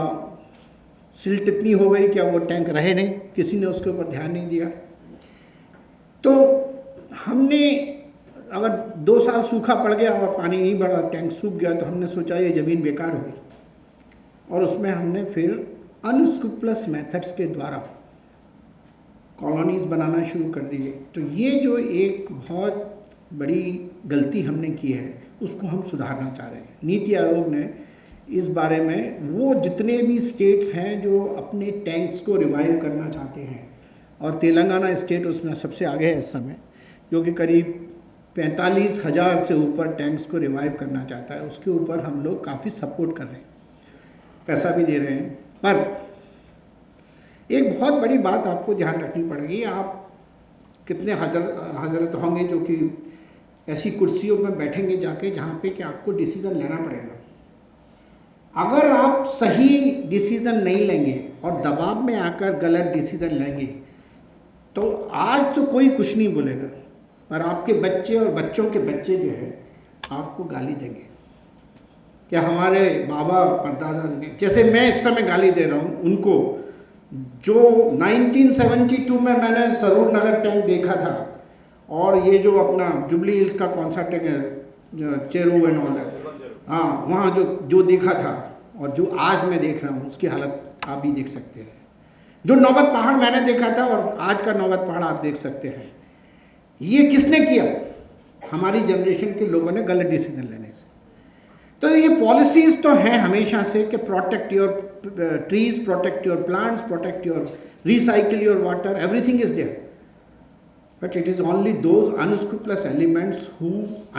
सिल्ट इतनी हो गई कि वो टैंक रहे नहीं, किसी ने उसके ऊपर ध्यान नहीं दिया। तो हमने अगर 2 साल सूखा पड़ गया और पानी नहीं बढ़ा, टैंक सूख गया, तो हमने सोचा ये ज़मीन बेकार हो गई, और उसमें हमने फिर अनस्क्रूपलस मेथड्स के द्वारा कॉलोनीज़ बनाना शुरू कर दिए। तो ये जो एक बहुत बड़ी गलती हमने की है, उसको हम सुधारना चाह रहे हैं। नीति आयोग ने इस बारे में, वो जितने भी स्टेट्स हैं जो अपने टैंक्स को रिवाइव करना चाहते हैं, और तेलंगाना स्टेट उसमें सबसे आगे है इस समय, जो कि करीब 45,000 से ऊपर टैंक्स को रिवाइव करना चाहता है। उसके ऊपर हम लोग काफ़ी सपोर्ट कर रहे हैं, पैसा भी दे रहे हैं। पर एक बहुत बड़ी बात आपको ध्यान रखनी पड़ेगी। आप कितने हजरत होंगे जो कि ऐसी कुर्सियों में बैठेंगे जाके जहाँ पे कि आपको डिसीज़न लेना पड़ेगा। अगर आप सही डिसीज़न नहीं लेंगे और दबाव में आकर गलत डिसीज़न लेंगे तो आज तो कोई कुछ नहीं बोलेगा, पर आपके बच्चे और बच्चों के बच्चे जो है आपको गाली देंगे कि हमारे बाबा परदादा ने, जैसे मैं इस समय गाली दे रहा हूँ उनको, जो 1972 में मैंने सरूर नगर टैंक देखा था और ये जो अपना जुबली हिल्स का कौन सा टैंक है, चेरू एंड ऑल दैट, हाँ वहाँ जो देखा था और जो आज मैं देख रहा हूँ उसकी हालत आप भी देख सकते हैं। जो नौबत पहाड़ मैंने देखा था और आज का नौबत पहाड़ आप देख सकते हैं। ये किसने किया? हमारी जनरेशन के लोगों ने गलत डिसीजन लेने से। तो ये पॉलिसीज़ तो हैं हमेशा से कि protect your trees, protect your plants, protect your, recycle your water, everything is there. But it is only those unscrupulous elements who,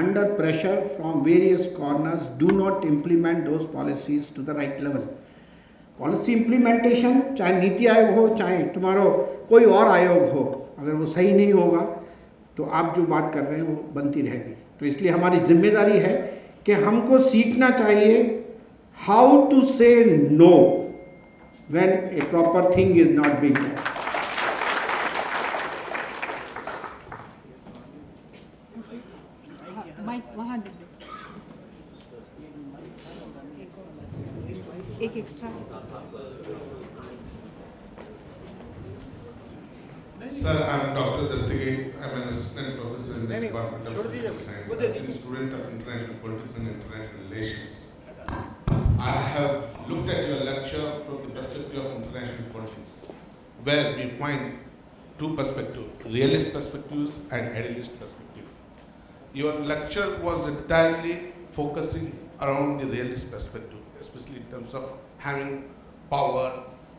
under pressure from various corners, do not implement those policies to the right level. Policy implementation, चाहे नीति आयोग हो, चाहे तुम्हारा कोई और आयोग हो, अगर वो सही नहीं होगा तो आप जो बात कर रहे हैं वो बनती रहेगी। तो इसलिए हमारी जिम्मेदारी है कि हमको सीखना चाहिए how to say no when a proper thing is not being done.
एक extra.
Sir, I'm Dr. Dastigate. I'm an assistant professor in the Department of Political Science. I'm a student of International Politics and International Relations. I have looked at your lecture from the perspective of international politics, where we find two perspectives, realist perspectives and idealist perspectives. Your lecture was entirely focusing around the realist perspective, especially in terms of having power,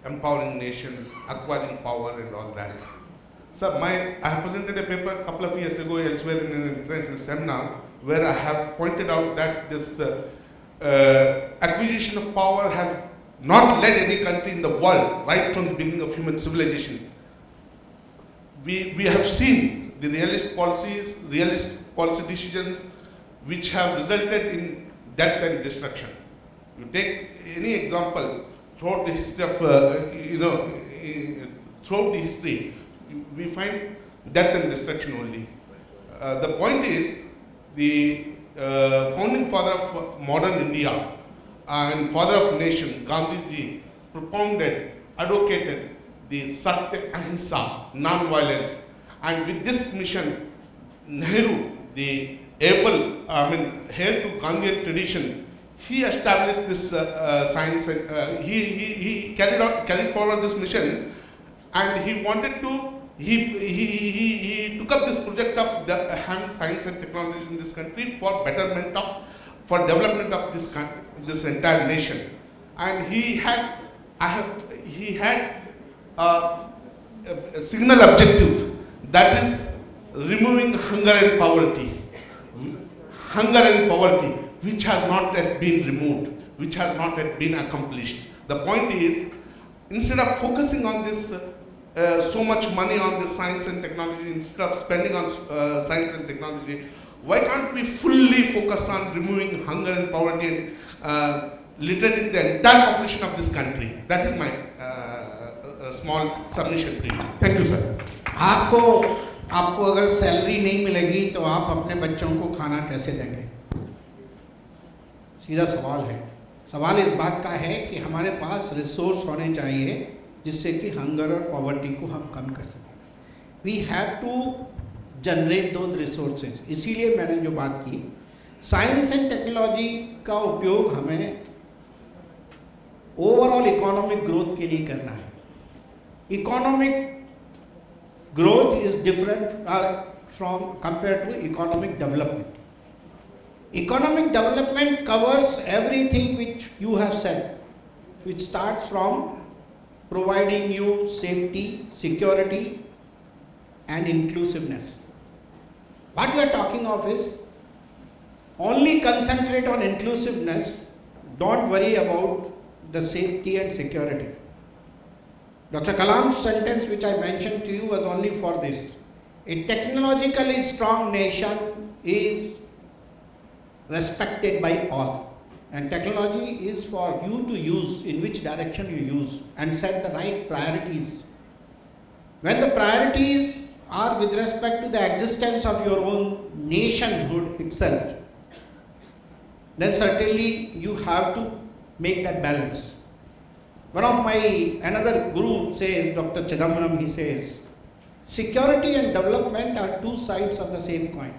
empowering nation, acquiring power and all that. Sir, I have presented a paper a couple of years ago elsewhere in an international seminar where I have pointed out that this acquisition of power has not led any country in the world right from the beginning of human civilization. We have seen the realist policies, realist policy decisions which have resulted in death and destruction. You take any example throughout the history of, throughout the history, we find death and destruction only. The point is, the founding father of modern India and father of nation, Gandhiji, propounded, advocated the Satya Ahimsa, non-violence. And with this mission, Nehru, the able, heir to Gandhian tradition, he established this science and he carried forward this mission, and he wanted to, he took up this project of having science and technology in this country for betterment of, for development of this entire nation. And he had a signal objective, that is removing hunger and poverty. Hunger and poverty, which has not yet been removed, which has not yet been accomplished. The point is, instead of focusing on this, so much money on this science and technology, instead of spending on science and technology, why can't we fully focus on removing hunger and poverty and liberating the entire population of this country? That is my small submission to you. Thank you, sir.
आपको अगर salary नहीं मिलेगी तो आप अपने बच्चों को खाना कैसे देंगे? सीधा सवाल है। सवाल इस बात का है कि हमारे पास रिसोर्स होने चाहिए जिससे कि हंगर और पॉवर्टी को हम कम कर सकें। We have to generate those resources. इसीलिए मैंने जो बात की, साइंस एंड टेक्नोलॉजी का उपयोग हमें ओवरऑल इकोनॉमिक ग्रोथ के लिए करना है। Economic growth is different from compared to economic development. Economic development covers everything which you have said, which starts from providing you safety, security and inclusiveness.
What we are talking of is only concentrate on inclusiveness, don't worry about the safety and security. Dr. Kalam's sentence which I mentioned to you was only for this. A technologically strong nation is respected by all. And technology is for you to use, in which direction you use, and set the right priorities. When the priorities are with respect to the existence of your own nationhood itself, then certainly you have to make that balance. One of another guru says, Dr. Chidambaram, he says, security and development are two sides of the same coin.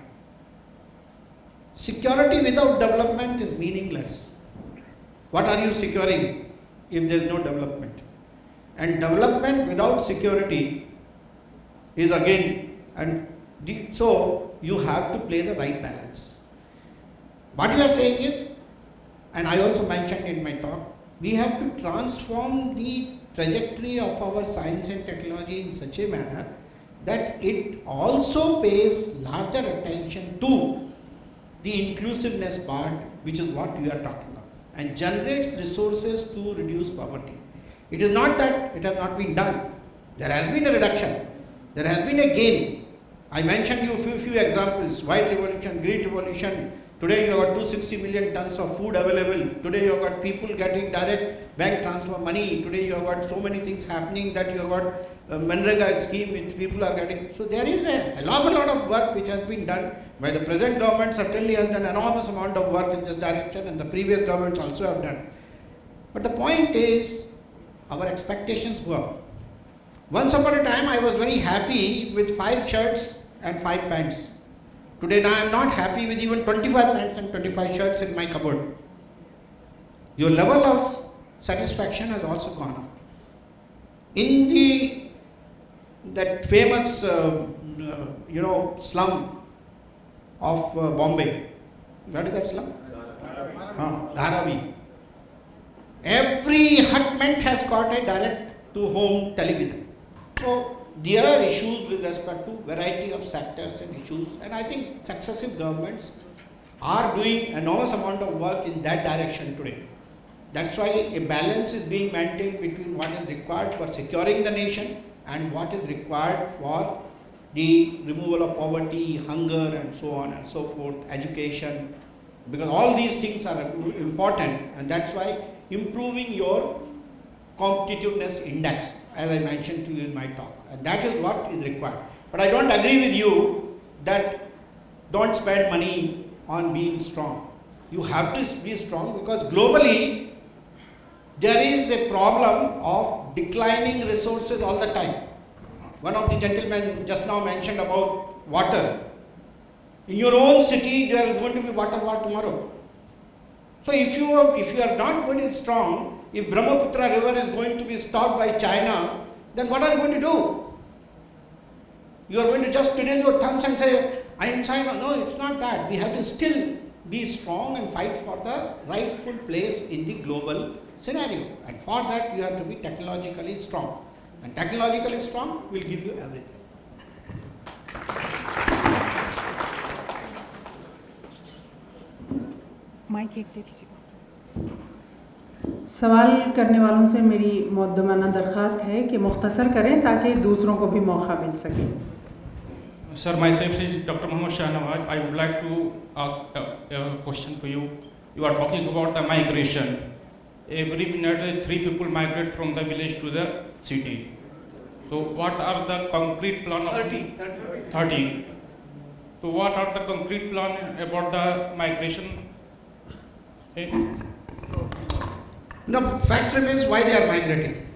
Security without development is meaningless. What are you securing if there is no development? And development without security is again, so you have to play the right balance. What you are saying is, and I also mentioned in my talk, we have to transform the trajectory of our science and technology in such a manner that it also pays larger attention to the inclusiveness part, which is what we are talking about, and generates resources to reduce poverty. It is not that it has not been done. There has been a reduction. There has been a gain. I mentioned you a few examples, white revolution, green revolution. Today you have got 260 million tons of food available. Today you have got people getting direct bank transfer money. Today you have got so many things happening that you have got a Manrega scheme which people are getting. So there is a lot of work which has been done by the present government. Certainly has done enormous amount of work in this direction, and the previous governments also have done. But the point is, our expectations go up. Once upon a time I was very happy with 5 shirts and 5 pants. Today now I am not happy with even 25 pants and 25 shirts in my cupboard. Your level of satisfaction has also gone up. In that famous slum of Bombay, what is that slum? Dharavi. Every hutment has got a direct to home television. So there are issues with respect to variety of sectors and issues, and I think successive governments are doing enormous amount of work in that direction today. That's why a balance is being maintained between what is required for securing the nation and what is required for the removal of poverty, hunger, and so on and so forth, education, because all these things are important, and that's why improving your competitiveness index, as I mentioned to you in my talk, and that is what is required. But I don't agree with you that don't spend money on being strong. You have to be strong because globally there is a problem of declining resources all the time. One of the gentlemen just now mentioned about water. In your own city there is going to be water war tomorrow. So if you are not going to be strong, if Brahmaputra river is going to be stopped by China, then what are you going to do? You are going to just twiddle your thumbs and say, I am China. No, it's not that. We have to still be strong and fight for the rightful place in the global scenario. And for that, you have to be technologically strong. And technologically strong will give you everything.
Mic एक दे किसी को। सवाल करने वालों से मेरी मुद्दमाना दरख्वास्त है कि मुख्तसर करें ताकि दूसरों को भी मौका मिल सके।
Sir, myself is Dr. Mohammad Shahnawaz. I would like to ask a question to you. You are talking about the migration. Every minute 3 people migrate from the village to the city. So what are the concrete plan of 30? So what are the concrete plan about the migration?
No, fact remains why they are migrating.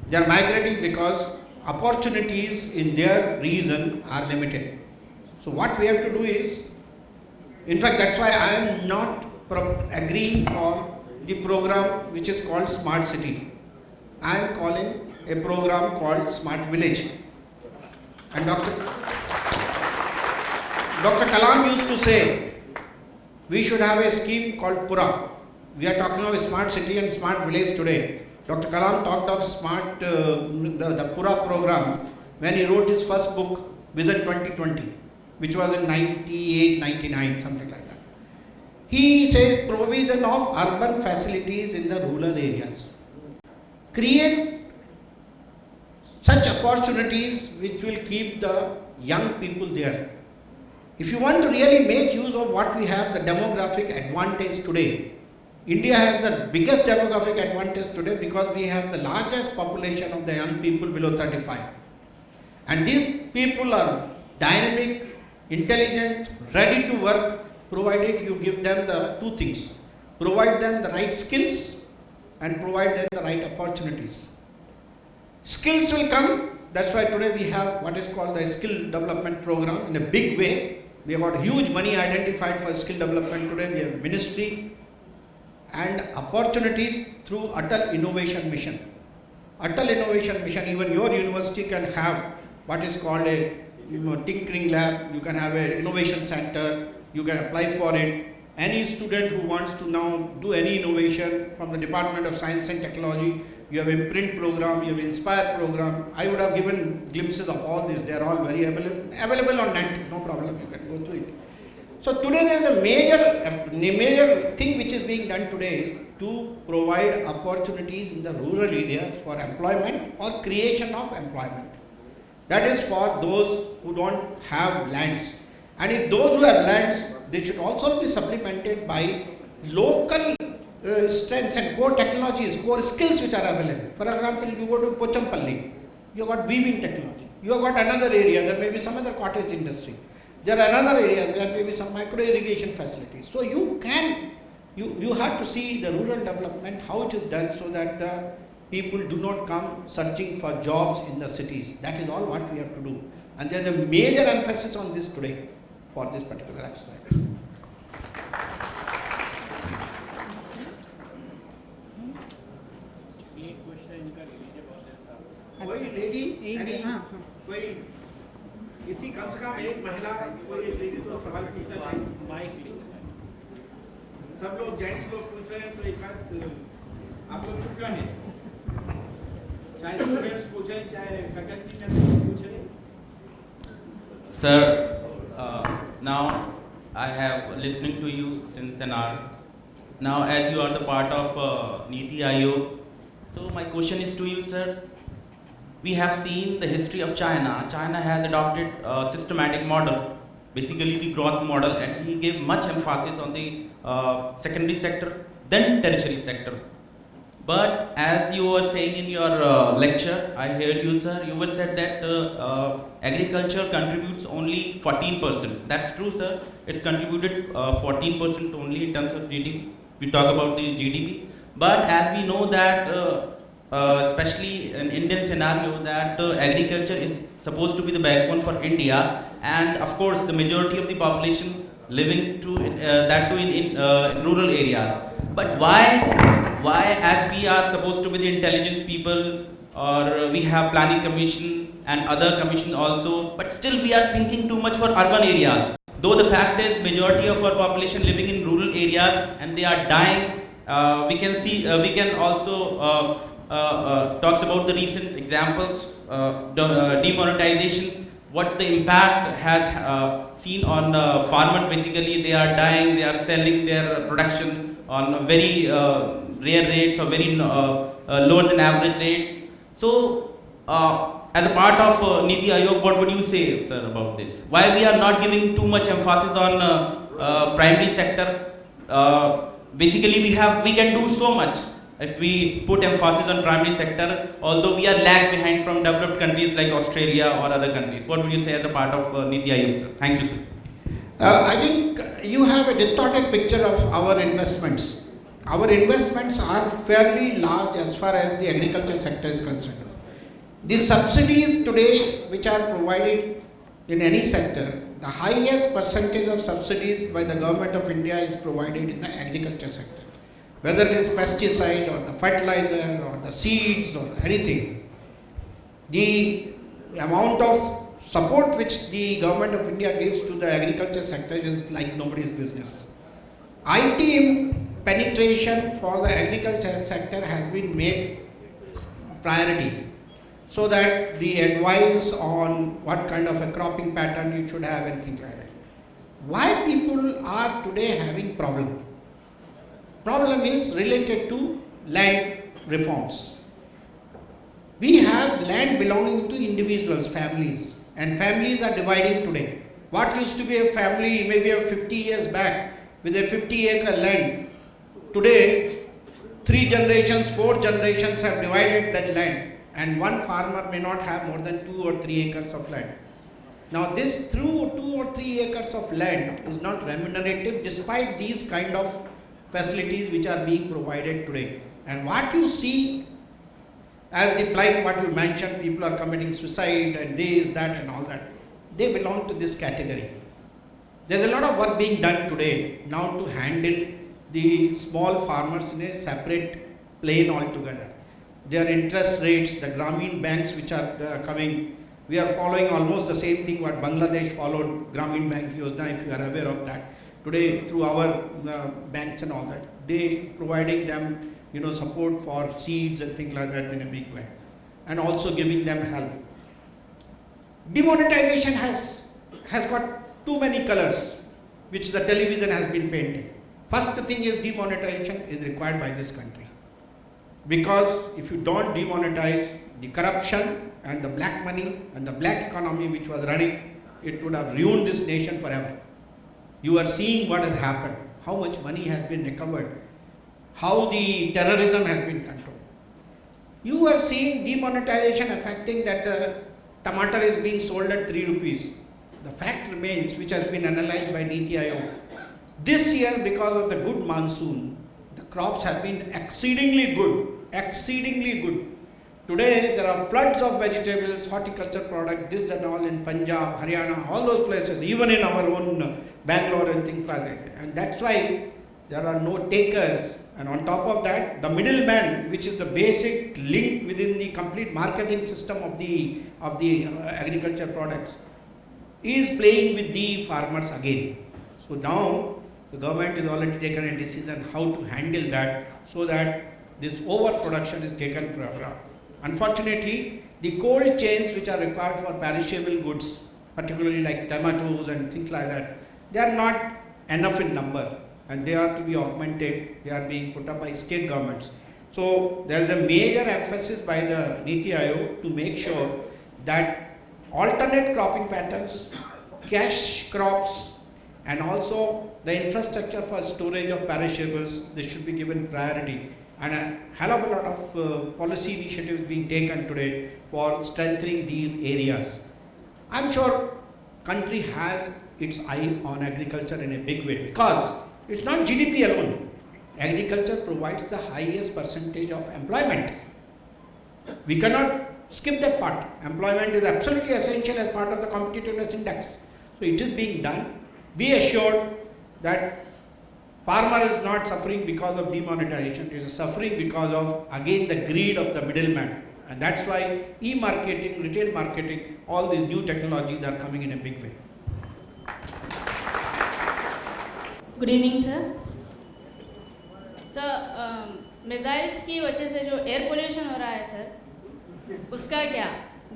They are migrating because opportunities in their region are limited. So what we have to do is, in fact that's why I am not agreeing for the program which is called Smart City. I am calling a program called Smart Village. And Dr. Kalam used to say, we should have a scheme called Pura. We are talking of a smart city and smart village today. Dr. Kalam talked of the Pura program when he wrote his first book, Vision 2020. which was in 98, 99, something like that. He says provision of urban facilities in the rural areas. Create such opportunities which will keep the young people there. If you want to really make use of what we have, the demographic advantage today, India has the biggest demographic advantage today because we have the largest population of the young people below 35. And these people are dynamic, intelligent, ready to work, provided you give them the two things. Provide them the right skills and provide them the right opportunities. Skills will come. That's why today we have what is called the skill development program in a big way. We have got huge money identified for skill development today. We have ministry and opportunities through Atal Innovation Mission. Atal Innovation Mission, even your university can have what is called a tinkering lab. You can have an innovation center. You can apply for it. Any student who wants to now do any innovation from the Department of Science and Technology, you have Imprint program, you have Inspire program. I would have given glimpses of all this. They are all very available on net, no problem, you can go through it. So today there is a major thing which is being done today is to provide opportunities in the rural areas for employment or creation of employment. That is for those who don't have lands. And if those who have lands, they should also be supplemented by local strengths and core technologies, core skills which are available. For example, you go to Pochampalli, you have got weaving technology. You have got another area, there may be some other cottage industry. There are another areas, there may be some micro irrigation facilities. So you have to see the rural development, how it is done so that the people do not come searching for jobs in the cities. That is all what we have to do. And there is a major emphasis on this today for this particular exercise. कोई lady कोई किसी कम से कम एक महिला कोई एक lady तो सवाल पूछना चाहिए माइक सब लोग जेंट्स लोग पूछ रहे हैं तो एक आप लोग चुप क्यों हैं चाहे स्टूडेंट्स पूछें चाहे फैकल्टी में पूछें
Sir, now I have listening to you since an hour. Now as you are the part of Niti Aayog, so my question is to you, sir. We have seen the history of China. China has adopted a systematic model, basically the growth model, and he gave much emphasis on the secondary sector, then tertiary sector. But as you were saying in your lecture, I heard you, sir, you were said that agriculture contributes only 14%. That's true, sir. It's contributed 14% only in terms of GDP. We talk about the GDP. But as we know that, especially in Indian scenario, that agriculture is supposed to be the backbone for India, and of course the majority of the population living that too in rural areas. But why as we are supposed to be the intelligence people, or we have planning commission and other commission also, but still we are thinking too much for urban areas. Though the fact is majority of our population living in rural areas and they are dying. We can see, we can also talks about the recent examples, demonetization, what the impact has seen on farmers. Basically they are dying, they are selling their production on very rare rates or very lower than average rates. So as a part of Niti Aayog, what would you say, sir, about this? Why we are not giving too much emphasis on primary sector? Basically we can do so much if we put emphasis on primary sector, although we are lag behind from developed countries like Australia or other countries. What would you say as a part of Niti Aayog, sir? Thank you, sir.
I think you have a distorted picture of our investments. Our investments are fairly large as far as the agriculture sector is concerned. The subsidies today which are provided in any sector, the highest percentage of subsidies by the government of India is provided in the agriculture sector. Whether it is pesticide or the fertilizer or the seeds or anything, the amount of support which the government of India gives to the agriculture sector is like nobody's business. IT penetration for the agriculture sector has been made priority. so that the advice on what kind of a cropping pattern you should have and things like that. Why people are today having problem? Problem is related to land reforms. We have land belonging to individuals, families, and families are dividing today. What used to be a family maybe 50 years back with a 50-acre land, today 3 generations, 4 generations have divided that land, and one farmer may not have more than 2 or 3 acres of land. Now this 2 or 3 acres of land is not remunerative despite these kind of facilities which are being provided today. And what you see as the plight, what you mentioned, people are committing suicide and this, that and all that, they belong to this category. There's a lot of work being done today now to handle the small farmers in a separate plane altogether. Their interest rates, the Grameen banks which are coming, we are following almost the same thing what Bangladesh followed, Grameen Bank Yojana, if you are aware of that. Today through our banks and all that, they providing them support for seeds and things like that in a big way, and also giving them help. Demonetization has got too many colors which the television has been painting. First thing is demonetization is required by this country, because if you don't demonetize, the corruption and the black money and the black economy which was running, it would have ruined this nation forever. You are seeing what has happened, how much money has been recovered, how the terrorism has been controlled. You are seeing demonetization affecting that the tomato is being sold at 3 rupees. The fact remains, which has been analyzed by Niti Aayog, this year because of the good monsoon, the crops have been exceedingly good, exceedingly good. Today there are floods of vegetables, horticulture products, this and all in Punjab, Haryana, all those places, even in our own Bangalore and things like that. And that's why there are no takers. And on top of that, the middleman, which is the basic link within the complete marketing system of the agriculture products, is playing with the farmers again. So now the government has already taken a decision how to handle that so that this overproduction is taken care of. Unfortunately, the cold chains which are required for perishable goods, particularly like tomatoes and things like that, they are not enough in number, and they are to be augmented. They are being put up by state governments. So there is a major emphasis by the Niti Aayog to make sure that alternate cropping patterns, cash crops, and also the infrastructure for storage of perishables, this should be given priority. And a hell of a lot of policy initiatives being taken today for strengthening these areas. I'm sure country has its eye on agriculture in a big way, because it's not GDP alone. Agriculture provides the highest percentage of employment. We cannot skip that part. Employment is absolutely essential as part of the competitiveness index. So it is being done. Be assured that farmer is not suffering because of demonetization. It is suffering because of, again, the greed of the middleman. And that's why e-marketing, retail marketing, all these new technologies are coming in a big way.
Good evening sir missiles की वजह से जो air pollution हो रहा है sir, उसका क्या?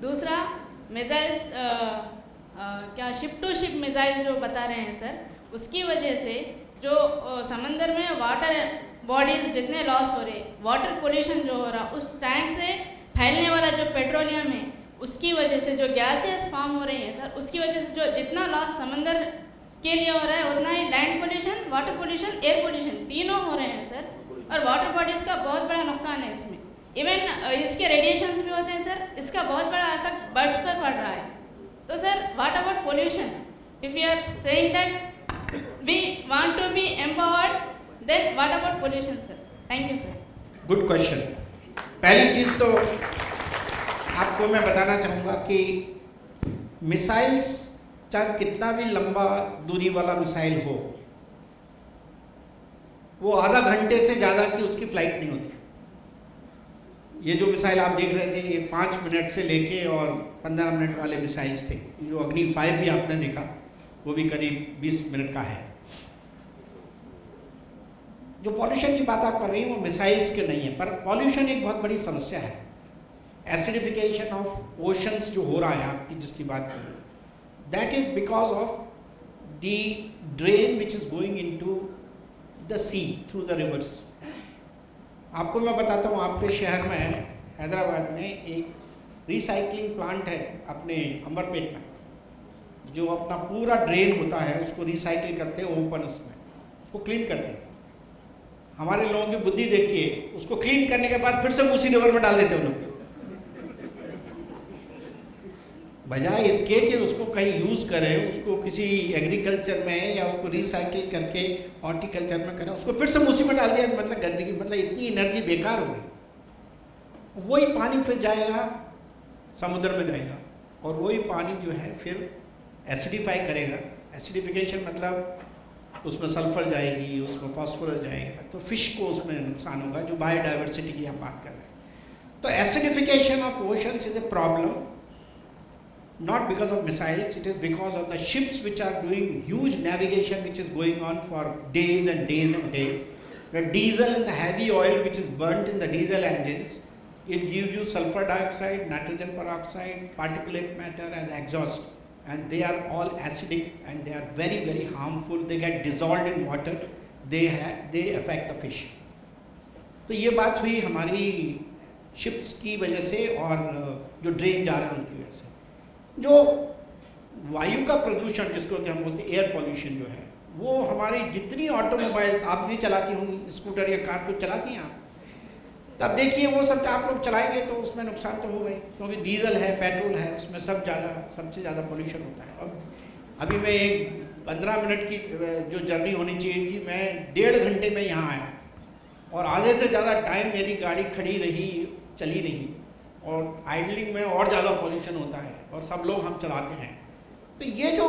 दूसरा, मिसाइल्स क्या शिप टू शिप मिसाइल जो बता रहे हैं सर, उसकी वजह से जो समंदर में वाटर बॉडीज़ जितने लॉस हो रहे, वाटर पोल्यूशन जो हो रहा, उस टैंक से फैलने वाला जो पेट्रोलियम है, उसकी वजह से जो गैसेस फॉर्म हो रही हैं सर, उसकी वजह से जो जितना लॉस समंदर के लिए हो रहा है, उतना ही land pollution, water pollution, air pollution तीनों हो रहे हैं सर। और वाटर बॉडीज़ का बहुत बड़ा नुकसान है इसमें। इवन इसके रेडिएशंस भी होते हैं सर, इसका बहुत बड़ा इफेक्ट बर्ड्स पर पड़ रहा है। तो sir what about pollution? If we are saying that we want to be empowered, then what about pollution sir? Thank you sir.
Good question. पहली चीज़ तो आपको मैं बताना चाहूँगा कि मिसाइल्स चाहे कितना भी लंबा दूरी वाला मिसाइल हो, वो आधा घंटे से ज़्यादा की उसकी फ्लाइट नहीं होती। ये जो मिसाइल आप देख रहे थे, ये 5 मिनट से लेके और 15 मिनट वाले मिसाइल्स थे। जो अग्नि 5 भी आपने देखा, वो भी करीब 20 मिनट का है। जो पॉल्यूशन की बात आप कर रही हैं वो मिसाइल्स के नहीं है, पर पॉल्यूशन एक बहुत बड़ी समस्या है। एसिडिफिकेशन ऑफ ओशंस जो हो रहा है आपकी जिसकी बात करें, that is because of the drain which is going into the sea through the rivers. आपको मैं बताता हूँ, आपके शहर में हैदराबाद में एक रिसाइकलिंग प्लांट है अपने अंबरपेट में, जो अपना पूरा ड्रेन होता है उसको रिसाइकिल करते हैं ओपन, उसमें उसको क्लीन करते हैं। हमारे लोगों की बुद्धि देखिए, उसको क्लीन करने के बाद फिर से उसी रिवर में डाल देते हैं उन्होंने, बजाय इसके कि उसको कहीं यूज़ करें, उसको किसी एग्रीकल्चर में या उसको रिसाइकिल करके हॉर्टिकल्चर में करें, उसको फिर से उसी में डाल दिया। मतलब गंदगी, मतलब इतनी एनर्जी बेकार हो गई। वही पानी फिर जाएगा समुद्र में जाएगा, और वही पानी जो है फिर एसिडिफाई करेगा। एसिडिफिकेशन मतलब उसमें सल्फर जाएगी, उसमें फास्फोरस जाएगा, तो फिश को उसमें नुकसान होगा, जो बायोडाइवर्सिटी की हम बात कर रहे हैं। तो acidification of oceans is a problem, not because of missiles, it is because of the ships which are doing huge navigation which is going on for days and days and days. The diesel and the heavy oil which is burnt in the diesel engines, it gives you sulfur dioxide, nitrogen peroxide, particulate matter as exhaust, and they are all acidic and they are very very harmful. They get dissolved in water, they affect the fish. तो ये बात हुई हमारी ships की वजह से और जो ड्रेन जा रहे हैं उनकी वजह से। जो वायु का प्रदूषण जिसको कि हम बोलते हैं एयर पॉल्यूशन जो है, वो हमारी जितनी ऑटोमोबाइल्स आप भी चलाती होंगी, स्कूटर या कार को चलाती हैं आप, तब देखिए वो सब आप लोग चलाएंगे तो उसमें नुकसान तो होगा ही, क्योंकि डीजल है, पेट्रोल है, उसमें सबसे ज़्यादा पॉल्यूशन होता है। अब अभी मैं एक 15 मिनट की जो जर्नी होनी चाहिए थी, मैं 1.5 घंटे में यहाँ आया और आधे से ज़्यादा टाइम मेरी गाड़ी खड़ी रही, चली नहीं, और आइडलिंग में और ज़्यादा पॉल्यूशन होता है और सब लोग हम चलाते हैं। तो ये जो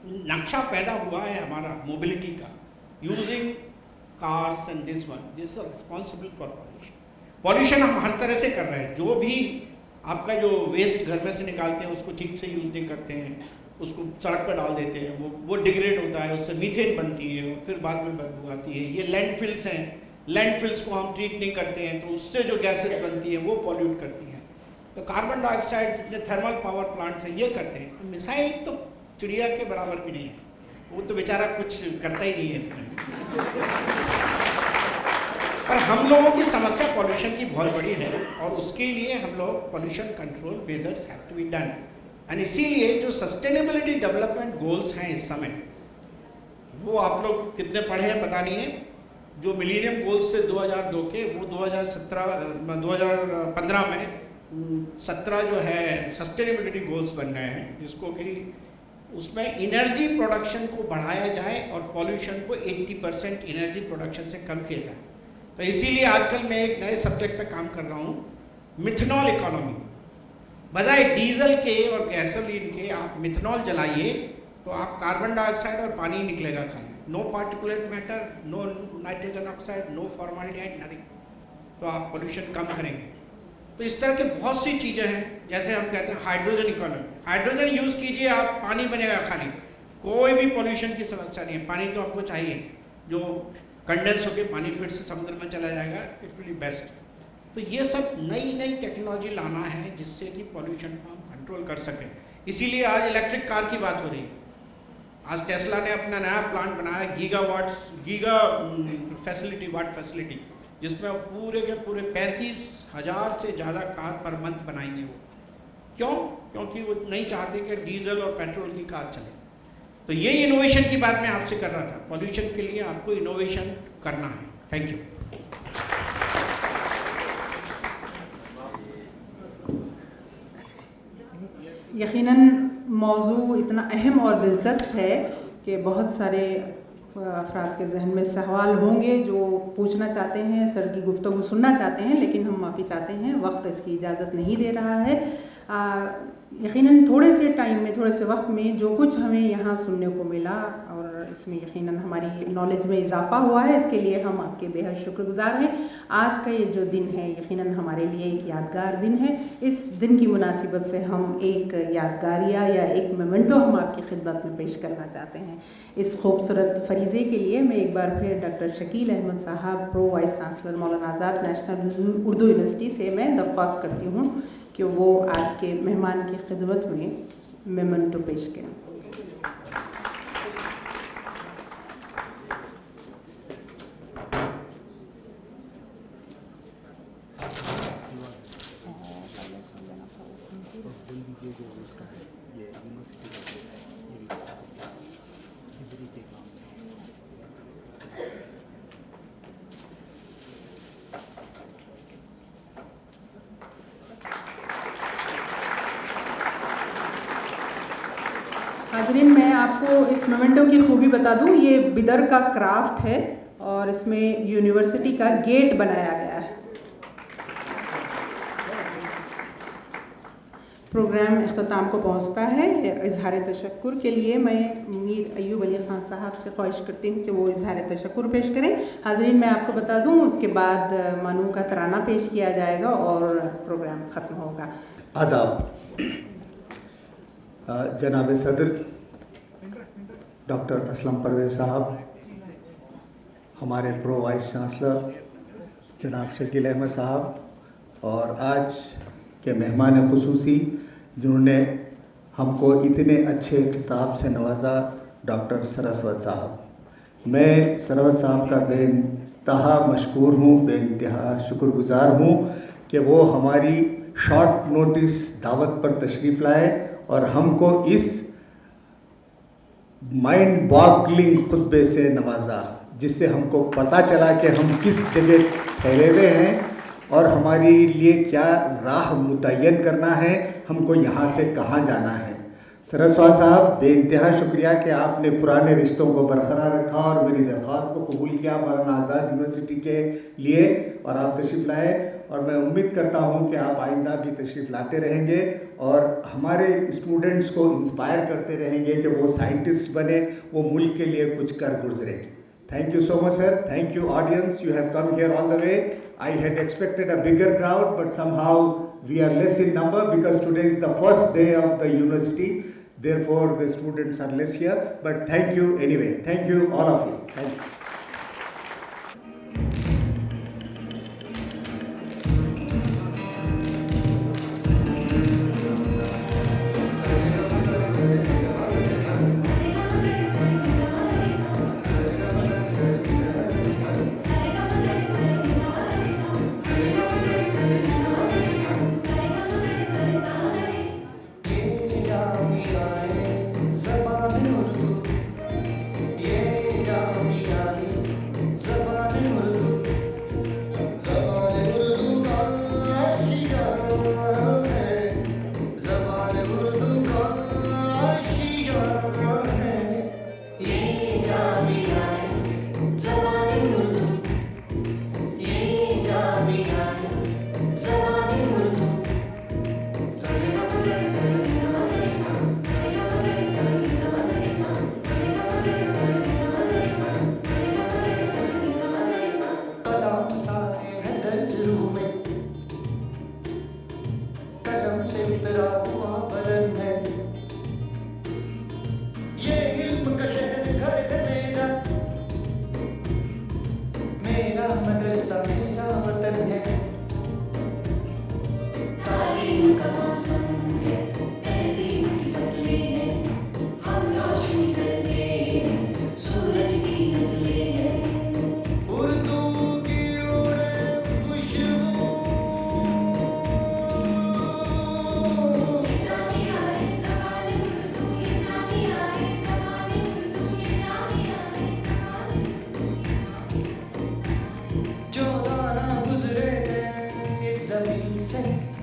नक्शा पैदा हुआ है हमारा मोबिलिटी का, using cars and this is responsible for pollution. Pollution हम हर तरह से कर रहे हैं, जो भी आपका जो वेस्ट घर में से निकालते हैं उसको ठीक से यूज़ नहीं करते हैं, उसको सड़क पर डाल देते हैं, वो डिग्रेड होता है, उससे मीथेन बनती है और फिर बाद में बदबू आती है। ये लैंडफिल्स हैं, लैंडफिल्स को हम ट्रीट नहीं करते हैं तो उससे जो गैसेस बनती हैं वो पॉल्यूट करती हैं। तो कार्बन डाइऑक्साइड जितने थर्मल पावर प्लांट्स हैं ये करते हैं। तो मिसाइल तो चिड़िया के बराबर भी नहीं है, वो तो बेचारा कुछ करता ही नहीं है इसमें। पर हम लोगों की समस्या पॉल्यूशन की बहुत बड़ी है और उसके लिए हम लोग pollution control measures have to be done. And इसीलिए जो सस्टेनेबिलिटी डेवलपमेंट गोल्स हैं इस समय, वो आप लोग कितने पढ़े हैं पता नहीं है। जो मिलीनियम गोल्स थे 2002 के, वो 2015 में 17 जो है सस्टेनेबिलिटी गोल्स बन गए हैं, जिसको कि उसमें एनर्जी प्रोडक्शन को बढ़ाया जाए और पॉल्यूशन को 80% एनर्जी प्रोडक्शन से कम किया जाए। तो इसीलिए आजकल मैं एक नए सब्जेक्ट पे काम कर रहा हूँ, मिथनॉल इकोनॉमी। बजाय डीजल के और गैसोलीन के आप मिथनॉल जलाइए तो आप कार्बन डाइऑक्साइड और पानी निकलेगा खाली, no particulate matter, no nitrogen oxide, no formaldehyde, nothing. तो आप पोल्यूशन कम करेंगे। तो इस तरह के बहुत सी चीज़ें हैं, जैसे हम कहते हैं हाइड्रोजन इकोनॉमी। हाइड्रोजन यूज़ कीजिए आप, पानी बनेगा खाली, कोई भी पोल्यूशन की समस्या नहीं है। पानी तो हमको चाहिए, जो कंडेंस होकर पानी फिर से समुद्र में चला जाएगा, इट विल बी बेस्ट। तो ये सब नई नई टेक्नोलॉजी लाना है जिससे कि पॉल्यूशन को हम कंट्रोल कर सकें। इसीलिए आज इलेक्ट्रिक कार की बात हो रही है। आज टेस्ला ने अपना नया प्लांट बनाया, गीगा फैसिलिटी, वाट फैसिलिटी, जिसमें पूरे के पूरे 35,000 से ज़्यादा कार पर मंथ बनाएंगे वो। क्यों? क्योंकि वो नहीं चाहते कि डीजल और पेट्रोल की कार चले। तो ये इनोवेशन की बात मैं आपसे कर रहा था। पॉल्यूशन के लिए आपको इनोवेशन करना है। Thank you.
यकीनन मौजू इतना अहम और दिलचस्प है कि बहुत सारे अफराद के जहन में सवाल होंगे जो पूछना चाहते हैं, सर की गुफ्तगू सुनना चाहते हैं, लेकिन हम माफ़ी चाहते हैं, वक्त इसकी इजाज़त नहीं दे रहा है। यकीनन थोड़े से टाइम में, थोड़े से वक्त में जो कुछ हमें यहाँ सुनने को मिला और इसमें यकीनन हमारी नॉलेज में इजाफा हुआ है, इसके लिए हम आपके बेहद शुक्रगुजार हैं। आज का ये जो दिन है यकीनन हमारे लिए एक यादगार दिन है। इस दिन की मुनासिबत से हम एक यादगारिया या एक मोमेंटो हम आपकी खिदमत में पेश करना चाहते हैं। इस खूबसूरत फरीज़े के लिए मैं एक बार फिर डॉक्टर शकील अहमद साहब, प्रो वाइस चांसलर मौलाना आज़ाद नेशनल उर्दू यूनिवर्सिटी से मैं दरख्वास्त करती हूँ कि वो आज के मेहमान की खिदमत में मोमेंटो पेश करें। हाज़रीन, मैं आपको इस मोमेंटो की खूबी बता दूं, ये बिदर का क्राफ्ट है और इसमें यूनिवर्सिटी का गेट बनाया गया है। प्रोग्राम इख्तिताम को पहुंचता है। इजहार तशक्कुर के लिए मैं मीर अय्यूब अली ख़ान साहब से ख्वाहिश करती हूं कि वो इजहार तशक्कुर पेश करें। हाज़रीन, मैं आपको बता दूं, उसके बाद मानू का तराना पेश किया जाएगा और प्रोग्राम ख़त्म होगा।
आदाब। जनाब सदर डॉक्टर असलम परवेज़ साहब, हमारे प्रो वाइस चांसलर जनाब शकील अहमद साहब और आज के मेहमान खुसूसी जिन्होंने हमको इतने अच्छे खिताब से नवाजा, डॉक्टर सरस्वत साहब। मैं सरस्वत साहब का बेइंतहा मशकूर हूँ, बेइंतहा शुक्रगुजार हूँ कि वो हमारी शॉर्ट नोटिस दावत पर तशरीफ़ लाए और हमको इस माइंड बॉगलिंग खुतबे से नवाजा, जिससे हमको पता चला कि हम किस जगह ठहरे हुए हैं और हमारे लिए क्या राह मुतय्यन करना है, हमको यहाँ से कहाँ जाना है। सरस्वत साहब, बेइंतहा शुक्रिया कि आपने पुराने रिश्तों को बरकरार रखा और मेरी दरख्वास्त को कबूल किया मौलाना आज़ाद यूनिवर्सिटी के लिए और आप तशरीफ़ लाए। और मैं उम्मीद करता हूँ कि आप आइंदा भी तशरीफ़ लाते रहेंगे और हमारे स्टूडेंट्स को इंस्पायर करते रहेंगे कि वो साइंटिस्ट बने, वो मुल्क के लिए कुछ कर गुजरे। Thank you so much, sir. Thank you, audience. You have come here all the way. I had expected a bigger crowd, but somehow we are less in number because today is the first day of the university. Therefore, the students are less here. But thank you anyway. Thank you, all of you. Thank you.
से